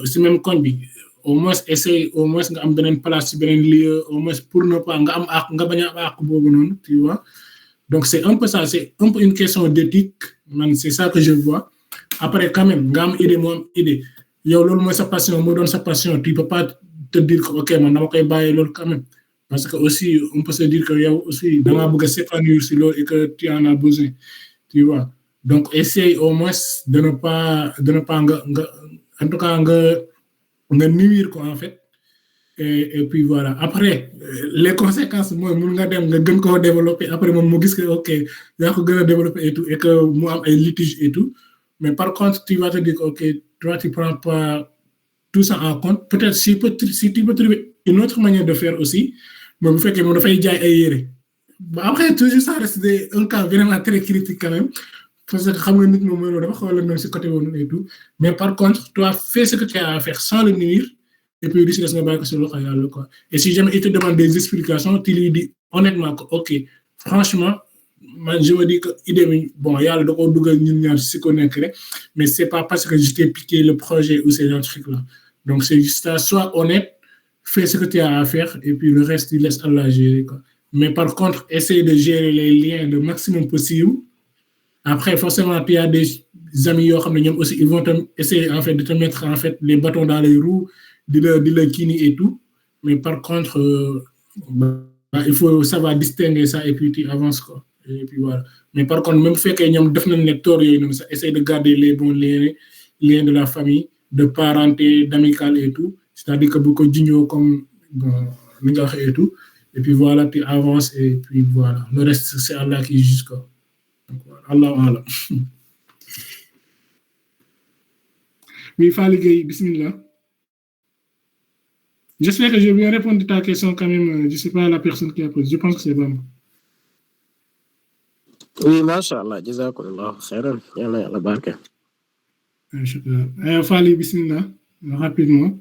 si même koñ bi, au moins essaye au moins nga am beneen place si beneen lieu, au moins pour ne pas nga am àq nga bañ a am àq boobu noonu, tu vois. Donc, c'est un peu ça, c'est un peu une question d'éthique, c'est ça que je vois. Après, quand même, nga am idée, moi, idée. Yow, loolu mooy sa passion, moo doon sa passion, tu peux pas te dire que, ok, man, dama koy bàyyi loolu quand même. Parce que aussi, on peut se dire que yow aussi, da nga bëgg a s'épanouir si loolu et que tu en as besoin, tu vois. Donc, essaye au moins de ne pas en tout cas, nga nuire, quoi, en fait. Et puis voilà. Après, les conséquences, moi, mun nga dem nga gën koo développer. Après, moom mu gis que ok, yaa ko gën a développer et tout, et que mu am ay litiges et tout. Mais par contre, tu vas te dire que ok, toi, tu prends pas tout ça en compte. Peut-être si tu peux trouver une autre manière de faire aussi, mais bu fekkee moom dafay jaay ay yére, Bon, après, toujours, ça reste un cas vraiment très critique quand même. Parce que xam nga nit moom mooy loolu dafa xaw a lëndëm si côté woon et tout. Mais par contre, toi, fais ce que tu as à faire sans le nuire. Et puis, lui, si nga bàyyi ko si loxo yàlla quoi. Et si jamais il te demande des explications, tu lui dis honnêtement que, ok, franchement, moi, je me dis que idée bi bon yàlla da koo dugal ñun ñaar si ko nekk rek, mais c'est pas parce que je t'ai piqué le projet ou ces trucs là. Donc c'est juste ça, sois honnête, fais ce que tu as à faire et puis le reste tu laisses Allah gérer quoi. Mais par contre, essaye de gérer les liens le maximum possible. Après, forcément, il y a des amis aussi, ils vont essayer en fait de te mettre en fait les bâtons dans les roues, de le kini et tout. Mais par contre, il faut savoir distinguer ça et puis tu avances quoi. Et puis voilà. Mais par contre, même fait que nous avons des torts, essaye de garder les bons liens de la famille, de parenté, d'amical et tout. C'est-à-dire que beaucoup de comme et tout. Et puis voilà, tu avances et puis voilà. Le reste, c'est Allah qui juge quoi. Allah Allah. Oui, Fally Gueye, bismillah. J'espère que j'ai bien répondu à ta question quand même. Je ne sais pas la personne qui a posé. Je pense que c'est bon. Oui, mashallah, jazakallah khairan. Yalla yalla baraka. Fally, bismillah, rapidement.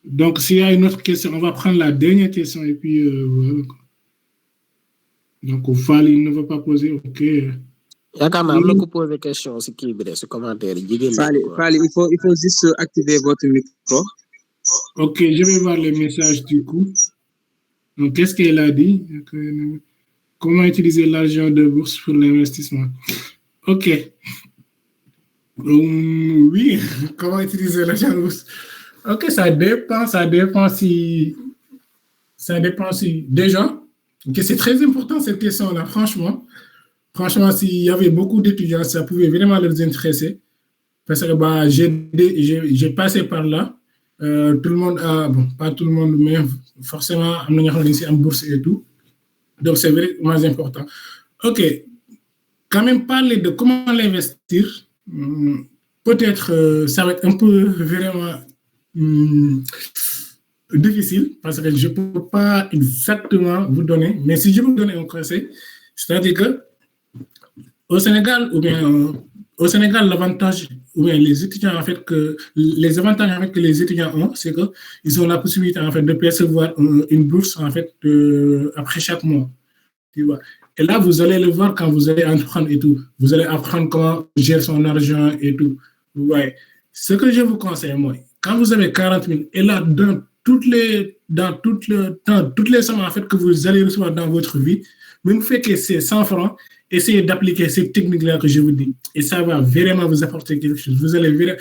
Donc, s'il y a une autre question, on va prendre la dernière question et puis voilà. Donc, Fally ne veut pas poser, ok. Yaakaar naa am na ku poser question si kii bi de si commentaire yi jigéen Fally, il faut juste activer votre micro. Ok, je vais voir les messages du coup. Donc, qu'est-ce qu'elle a dit? Comment utiliser l'argent de bourse pour l'investissement? Ok. Oui, comment utiliser l'argent de bourse? Ok, ça dépend si... Déjà, okay, c'est très important cette question-là, franchement. Franchement, s'il y avait beaucoup d'étudiants, ça pouvait vraiment les intéresser. Parce que j'ai passé par là. Tout le monde a, bon, pas tout le monde, mais forcément, on a en bourse et tout. Donc, c'est vraiment important. OK. Quand même, parler de comment l'investir, peut-être ça va être un peu vraiment difficile parce que je ne peux pas exactement vous donner. Mais si je vous donne un conseil, c'est-à-dire que au Sénégal, l'avantage, ou bien les étudiants, en fait, les avantages en fait, que les étudiants ont, c'est qu'ils ont la possibilité, en fait, de percevoir une bourse, en fait, après chaque mois. Tu vois. Et là, vous allez le voir quand vous allez entreprendre et tout. Vous allez apprendre comment gérer son argent et tout. Ouais. Ce que je vous conseille, moi, quand vous avez 40 000, et là, dans toutes les sommes, en fait, que vous allez recevoir dans votre vie, même vous faites que c'est 100 francs, essayez d'appliquer ces techniques-là que je vous dis. Et ça va vraiment vous apporter quelque chose. Vous allez vraiment...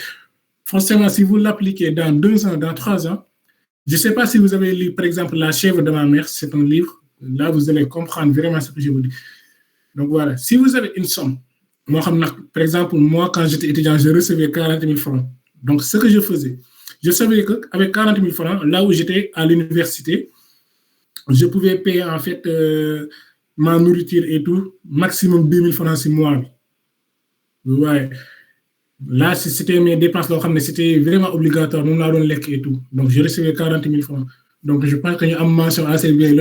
Forcément, si vous l'appliquez dans 2 ans, dans 3 ans, je ne sais pas si vous avez lu, par exemple, La chèvre de ma mère, c'est un livre. Là, vous allez comprendre vraiment ce que je vous dis. Donc voilà, si vous avez une somme, moi, par exemple, moi, quand j'étais étudiant, je recevais 40 000 francs. Donc, ce que je faisais, je savais qu'avec 40 000 francs, là où j'étais à l'université, je pouvais payer en fait ma nourriture et tout, maximum 2 000 francs 6 mois. Ouais. Là, c'était mes dépenses, c'était vraiment obligatoire, nous l'avons et tout. Donc, je recevais 40 000 francs. Donc, je pense qu'il y a une mention assez bien.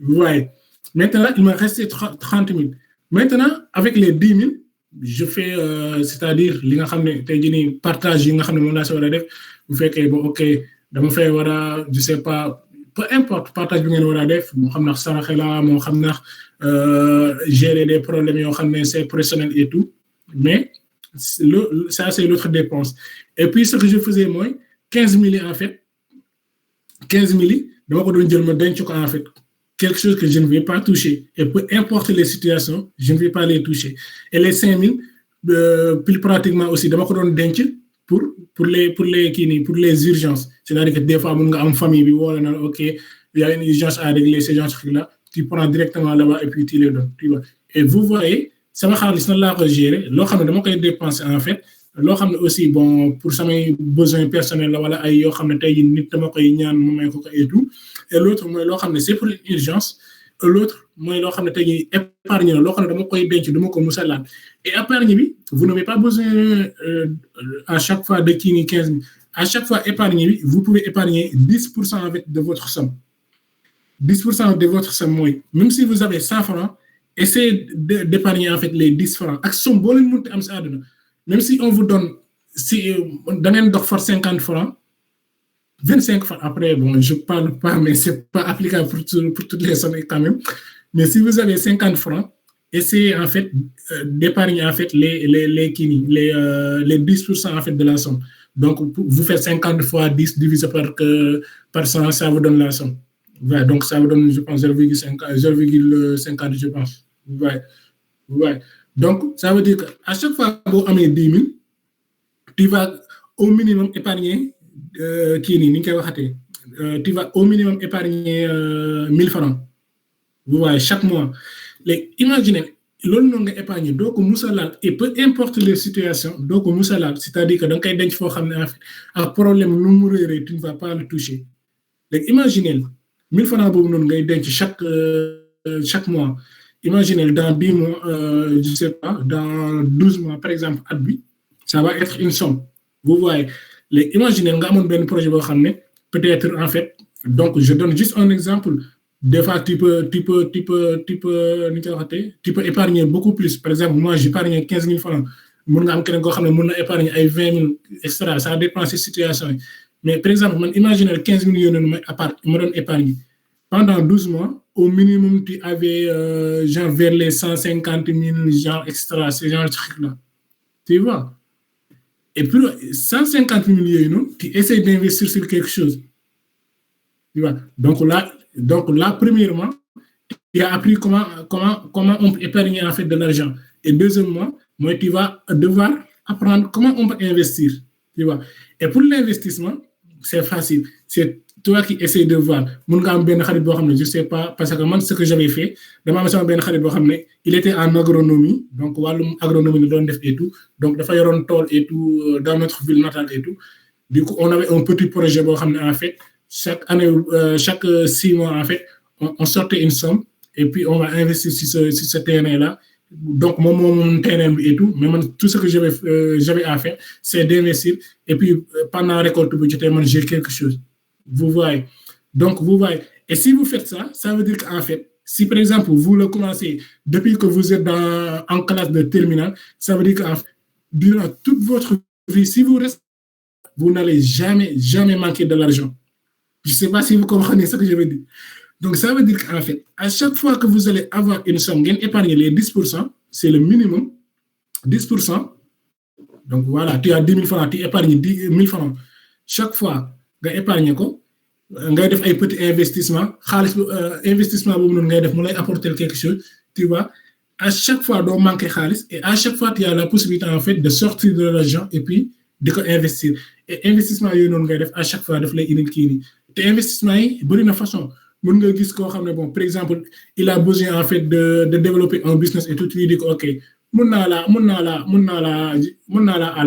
Ouais. Maintenant, il me restait 30 000. Maintenant, avec les 10 000, je fais, c'est-à-dire, les partage, vous faites que, bon, ok, je ne sais pas, peu importe, partage, gérer des problèmes, c'est personnel et tout. Mais, ça, c'est l'autre dépense. Et puis, ce que je faisais, moi, 15 000 en fait, 15 000, en fait, quelque chose que je ne vais pas toucher. Et peu importe les situations, je ne vais pas les toucher. Et les 5 000, plus pratiquement aussi, pour les urgences. C'est-à-dire que des fois, on a une famille, ok, il y a une urgence à régler, ces gens-là, tu prends directement là-bas et puis tu les donnes. Tu vois. Et vous voyez, ça va faire gérer. L'autre, je dépenser en fait. L'autre aussi, bon, pour mes besoins personnels, voilà, et tout. Et l'autre, c'est pour l'urgence. Et l'autre, épargne. Et épargne, vous n'avez pas besoin à chaque fois de 15 000. À chaque fois, épargne, vous pouvez épargner 10% de votre somme. 10% de votre somme mooy même si vous avez 100 francs essayez d'épargner en fait les 10 francs ak somme boo leen mënti am si àdduna même si on vous donne si da ngeen dox for 50 francs 25 francs après bon je parle pas mais c'est pas applicable pour toutes les sommes quand même mais si vous avez 50 francs essayez en fait d'épargner en fait les 10% en fait de la somme. Donc vous faites 50 fois 10 divisé par 100, ça vous donne la somme. Ouais, donc ça vous donne, je pense, 0,50, je pense. Ouais. Donc ça veut dire qu'à chaque fois que vous avez 10 000, tu vas au minimum épargner tu vas au minimum épargner 1000 francs. Vous voyez, chaque mois. Imaginez, loolu noonu nga épargner doo ko musa laal et peu importe les situations doo ko musa laal c'est-à-dire que da nga koy denc foo xam ne en fait ak problème nu mu réeree tu ne vas pas le toucher léegi imaginez 1000 francs boobu noonu ngay denc chaque mois imaginez dans 10 mois je sais pas dans 12 mois par exemple at bi ça va être une somme vous voyez léegi imaginez nga amoon benn projet boo xam ne peut-être en fait donc je donne juste un exemple. Des fois, tu peux épargner beaucoup plus. Par exemple, moi, j'épargne 15 000 francs. Je peux épargner 20 000, etc. Ça dépend de ces situations. Mais par exemple, imaginez 15 000 je épargne. Pendant 12 mois, au minimum, tu avais genre vers les 150 000, genre extra, ce genre de trucs-là. Tu vois? Et puis, 150 000, tu essaies d'investir sur quelque chose. Tu vois? Donc là, premièrement, tu as appris comment on peut épargner en fait de l'argent. Et deuxièmement, moi, tu vas devoir apprendre comment on peut investir. Tu vois. Et pour l'investissement, c'est facile. C'est toi qui essaies de voir. Je ne sais pas, parce que moi, ce que j'avais fait, il était en agronomie, donc agronomie et tout. Donc, il y a un tool et tout dans notre ville natale et tout. Du coup, on avait un petit projet en fait. Chaque année, chaque 6 mois, en fait, on sortait une somme et puis on va investir sur ce terrain-là. Donc, mon terrain et tout, mais tout ce que j'avais à faire, c'est d'investir. Et puis, pendant la récolte budgétaire, j'ai quelque chose. Vous voyez. Donc, vous voyez. Et si vous faites ça, ça veut dire qu'en fait, si par exemple, vous le commencez depuis que vous êtes en classe de terminale, ça veut dire qu'en fait, durant toute votre vie, si vous restez, vous n'allez jamais manquer de l'argent. Je ne sais pas si vous comprenez ce que je veux dire. Donc, ça veut dire qu'en fait, à chaque fois que vous allez avoir une somme, épargner les 10%, c'est le minimum. 10%. Donc, voilà, tu as 10 000 francs, tu épargnes 10 000 francs. Chaque fois, tu épargnes, tu as un petit investissement. Investissement, tu apporter quelque chose. Tu vois, à chaque fois, tu manques de khalis. Et à chaque fois, tu as la possibilité, en fait, de sortir de l'argent et puis de investir. Et investissement, à chaque fois, tu fais te investissement yi bëri na façon mën nga gis koo xam ne bon par exemple il a besoin en fait de développer un business et tout tu lui dis que ok mën naa la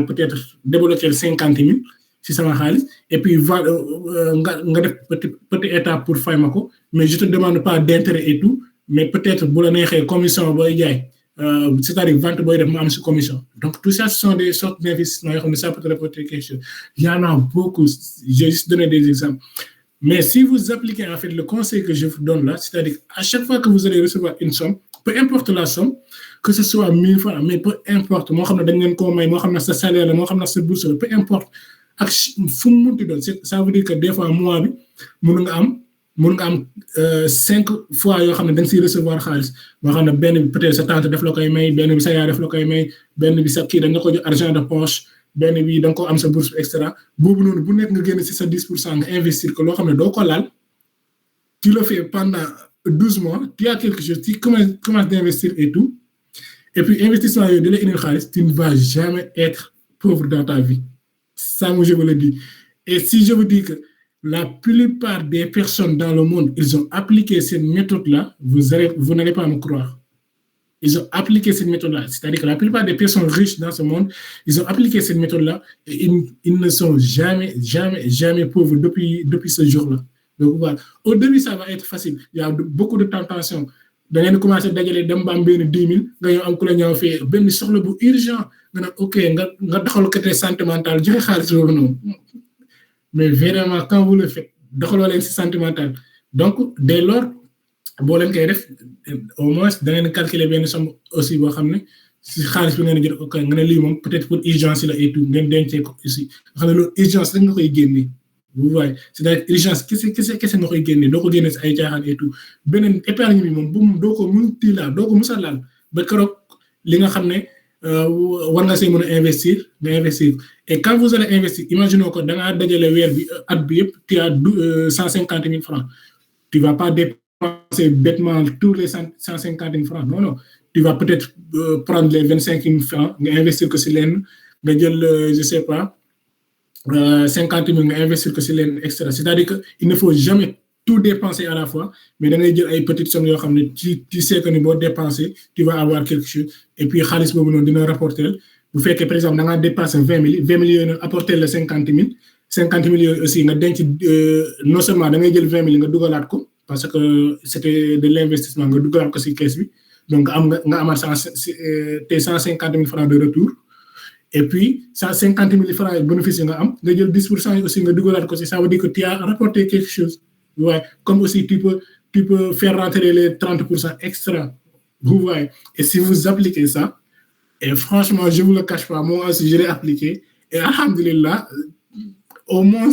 peut-être débloquer 50 000 si sama xaalis et puis nga def petit étape pour fay ma ko mais je te demande pas d'intérêt et tout mais peut-être bu la neexee commission booy jaay c'est-à-dire vente booy def ma am si commission. Donc tout ça ce sont des sortes d'investissements yoo xam ne ça peut te rapporter quelque chose. Il y en a beaucoup. J'ai juste donné des exemples. Mais si vous appliquez en fait le conseil que je vous donne là, c'est-à-dire à chaque fois que vous allez recevoir une somme, peu importe la somme, que ce soit 1000 francs, mais peu importe, moi je sais sa salaire, moi je sais sa bourse, peu importe, ça veut dire que des fois mois bi mën nga am 5 fois yoo xam ne da nga siy recevoir xaalis boo xam ne benn bi peut-être sa tante def la koy may benn bi sa yaay def la koy may benn bi sa kii dañ la ko jox argent de poche benn bi da nga ko am sa bourse extra boobu noonu bu nekk nga génn si sa 10% nga investir ko loo xam ne doo ko laal tu le fais pendant 12 mois tu as quelque chose tu commences d'investir et tout et puis investissement yooyu da lay indil xaalis tu ne vas jamais être pauvre dans ta vie ça moi je vous le dis et si je vous dis que la plupart des personnes dans le monde, ils ont appliqué cette méthode-là, vous n'allez pas me croire. Ils ont appliqué cette méthode-là. C'est-à-dire que la plupart des personnes riches dans ce monde, ils ont appliqué cette méthode-là et ils ne sont jamais pauvres depuis ce jour-là. Donc voilà. Au début, ça va être facile. Il y a beaucoup de tentations. Da ngeen commencé dajale dem ba am benn 10 000 nga ñëw am ku la ñëw fee benn soxla bu urgent nga naan ok nga doxal côté sentimental joxe xaalis loolu noonu. Mais vraiment, quand vous le faites, c'est sentimental. donc dès lors boo leen koy def au moins da ngeen calculer benn somme aussi boo xam ne si xaalis bi ngeen jël ok nga ne lii moom peut-être pour urgence la et tout ngeen dencee ko aussi nga xam ne loolu urgence rek nga koy génnee vous voyez c'est-à-dire urgence kese nga koy génnee doo ko génnee si ay caaxaan et tout beneen épargne bi moom bu mu doo ko munti laal doo ko musa laal ba keroog li nga xam ne war nga see mën a investir nga investir et quand vous allez investir imaginons que da ngaa dajale weer bi at bi yëpp tu as 150 000 francs tu vas pas dépenser bêtement tous les 150 000 francs non non tu vas peut-être prendre les 25 000 francs nga investir que si leen nga jël je sais pas 50 000 nga investir que si leen extra c'est-à-dire que il ne faut jamais tout dépenser à la fois mais da ngay jël ay petites sommes yoo xam ne tu sais que ni boo dépenser tu vas avoir quelque chose et puis xaalis boobu noonu dina rapporter bu fekkee par exemple da ngaa dépenser 20 000 yooyu noonu apporter le 50 000 yooyu aussi nga denc non seulement da ngay jël 20 000 nga dugalaat ko parce que c'était de l'investissement nga dugalaat ko si caisse bi donc nga amaat tes 150 000 francs de retour et puis 150 000 francs bénéfice nga am nga jël 10% yi aussi nga dugalaat ko si ça veut dire que tu as rapporté quelque chose. Ouais, comme aussi tu peux faire rentrer les 30% extra. Vous voyez. Et si vous appliquez ça, et franchement, je ne vous le cache pas, moi aussi, je l'ai appliqué. Et alhamdulillah, au moins,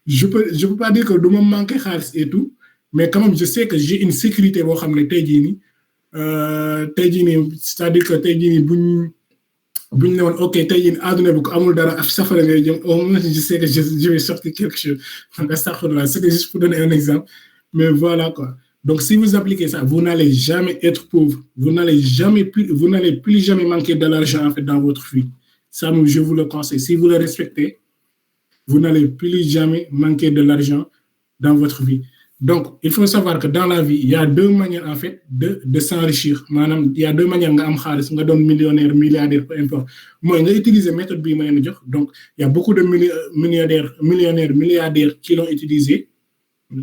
je peux pas dire que je me manque et tout, mais quand même, je sais que j'ai une sécurité. C'est-à-dire que bu ñu ne woon ok tey jii àdduna bi ko amul dara safara ngay jëm au moins je sais que je vais sortir quelque chose donc astaghfirullah c'est juste pour donner un exemple mais voilà quoi donc si vous appliquez ça vous n'allez jamais être pauvre vous n'allez plus jamais manquer de l'argent en fait dans votre vie ça je vous le conseille si vous le respectez vous n'allez plus jamais manquer de l'argent dans votre vie. Donc, il faut savoir que dans la vie, il y a deux manières, en fait, de s'enrichir. Il y a deux manières de donner millionnaire, milliardaire, peu importe. Moi, j'ai utilisé la méthode B. Donc, il y a beaucoup de millionnaires, milliardaires qui l'ont utilisé.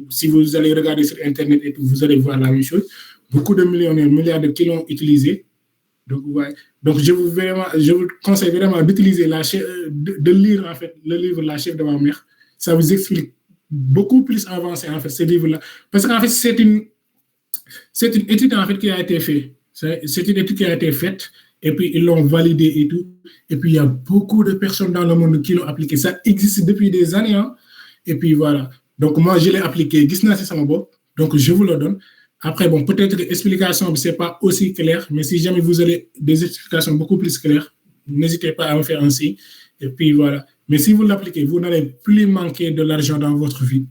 Si vous allez regarder sur Internet, et tout, vous allez voir la même chose. Beaucoup de millionnaires, milliardaires qui l'ont utilisé. Donc, ouais. Donc je vous conseille vraiment d'utiliser de lire, en fait, le livre La chef de ma mère. Ça vous explique beaucoup plus avancé en fait ce livre-là parce qu'en fait c'est une étude en fait qui a été faite c'est une étude qui a été faite et puis ils l'ont validé et tout et puis il y a beaucoup de personnes dans le monde qui l'ont appliqué ça existe depuis des années hein? Et puis voilà donc moi je l'ai appliqué donc je vous le donne après bon peut-être que l'explication c'est pas aussi clair mais si jamais vous avez des explications beaucoup plus claires n'hésitez pas à me faire un signe et puis voilà. Mais si vous l'appliquez, vous n'allez plus manquer de l'argent dans votre vie.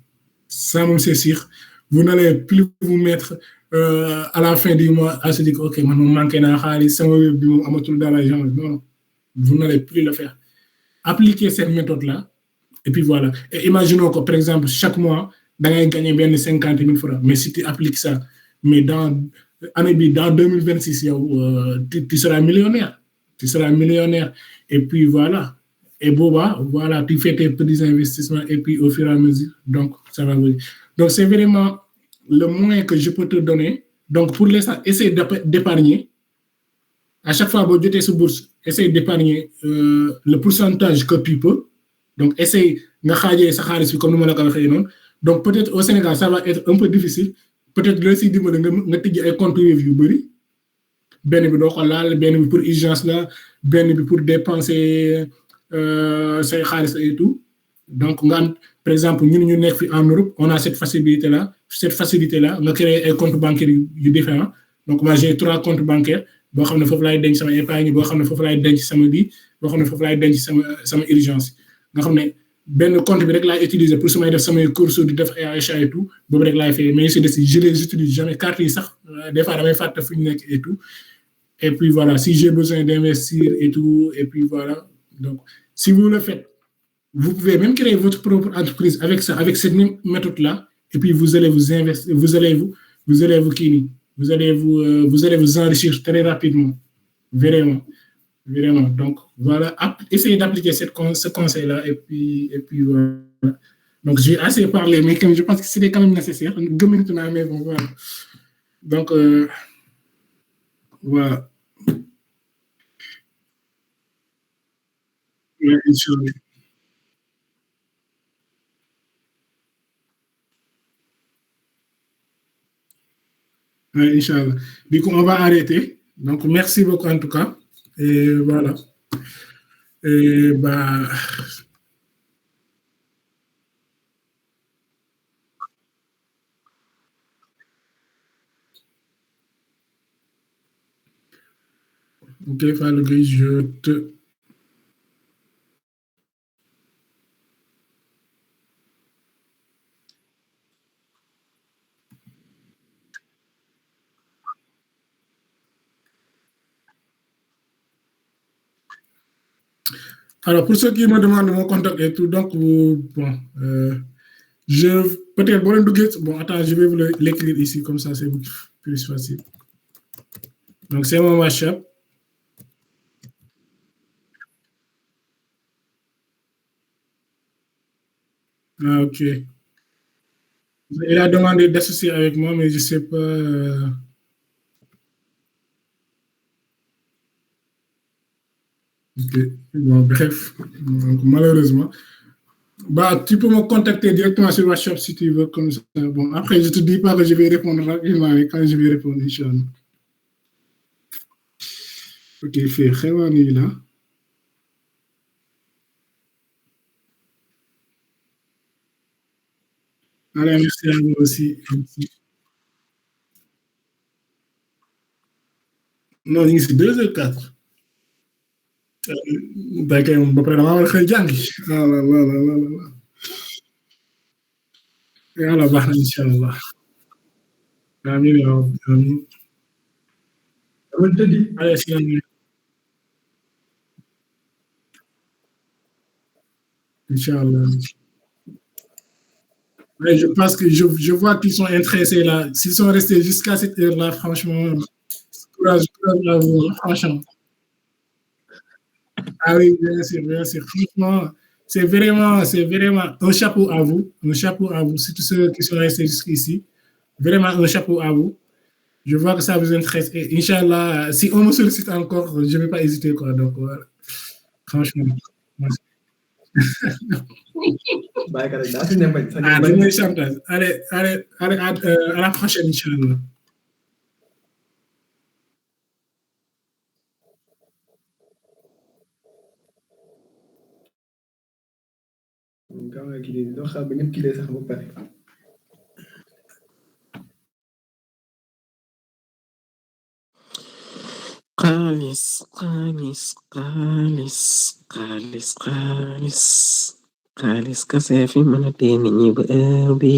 Ça, c'est sûr. Vous n'allez plus vous mettre à la fin du mois à se dire ok, maintenant manquer dans l'argent. Non, vous n'allez plus le faire. Appliquez cette méthode-là. Et puis voilà. Et imaginons que, par exemple, chaque mois, vous gagnez bien 50 000 francs. Mais si tu appliques ça, mais dans 2026, tu seras millionnaire. Tu seras millionnaire. Et puis voilà. Et voilà, tu fais tes petits investissements et puis au fur et à mesure, donc ça va venir. Donc c'est vraiment le moyen que je peux te donner. Donc pour l'instant, essaye d'épargner. À chaque fois que vous êtes sur bourse, essaye d'épargner le pourcentage que tu peux. Donc essaye de comme nous l'avons fait. Donc peut-être au Sénégal, ça va être un peu difficile. Peut-être le site de un compte review. Ben pour urgence là, ben pour dépenser say xaalis et tout donc par exemple ñun ñu nekk fi en Europe on a cette facilité là nga créer ay comptes bancaires yu différents donc moi j'ai 3 comptes bancaires boo xam ne foofu laay denc sama épargne boo xam ne foofu laay denc sama lii boo xam ne foofu laay denc sama urgence nga xam ne benn compte bi rek laay utiliser pour su may def samay courses di def ay achats et tout boobu rek laay fay mais je les utilise jamais carte yi sax des fois damay fàtte fu ñu nekk et tout et puis voilà si j'ai besoin d'investir et tout et puis voilà. Donc, si vous le faites, vous pouvez même créer votre propre entreprise avec ça, avec cette même méthode-là, et puis vous allez vous investir, vous allez vous enrichir très rapidement, vraiment. Donc voilà, essayez d'appliquer ce conseil-là, et puis voilà. Donc j'ai assez parlé, mais je pense que c'était quand même nécessaire. 2 minutes mais bon, voilà. Donc voilà. Ouais, Inch'Allah. Du coup, on va arrêter. Donc, merci beaucoup en tout cas. Et voilà. Et bah, ok, Fallou Gueye, je te. Alors, pour ceux qui me demandent mon contact et tout, donc, bon, je peut-être bon, attends, je vais vous l'écrire ici, comme ça, c'est plus facile. Donc, c'est mon WhatsApp. Ah, ok. Il a demandé d'associer avec moi, mais je ne sais pas. Ok. Bon, bref. Donc, malheureusement. Bah, tu peux me contacter directement sur WhatsApp si tu veux, comme ça. Bon, après, je ne te dis pas que je vais répondre rapidement, mais quand je vais répondre, Inch'Allah. Ok, fait. Khawani là. Allez, merci à vous aussi. Merci. Non, c'est 2h04. D'accord, ba pare damaa war a xëy jàngi. Voilà, voilà, voilà. Yàlla baax na incha allah. Amiin ya rabbi, amiin. Allez, salam. Inch'Allah. Ouais, je pense que je vois qu'ils sont intéressés là. S'ils sont restés jusqu'à cette heure-là, franchement, courage à vous, hein, franchement. Ah oui, bien sûr, bien sûr. Franchement, c'est vraiment un chapeau à vous. Un chapeau à vous, surtout ceux qui sont restés jusqu'ici. Vraiment un chapeau à vous. Je vois que ça vous intéresse. Et Inch'Allah, si on me sollicite encore, je ne vais pas hésiter. Quoi. Donc, voilà. Franchement. Merci. Ah, demain, chantage. Allez, allez, allez à la prochaine, Inch'Allah. xaalis xaalis xaalis xaalis xaalis xaalis kase fi mën a tee nit ñi ba heure bi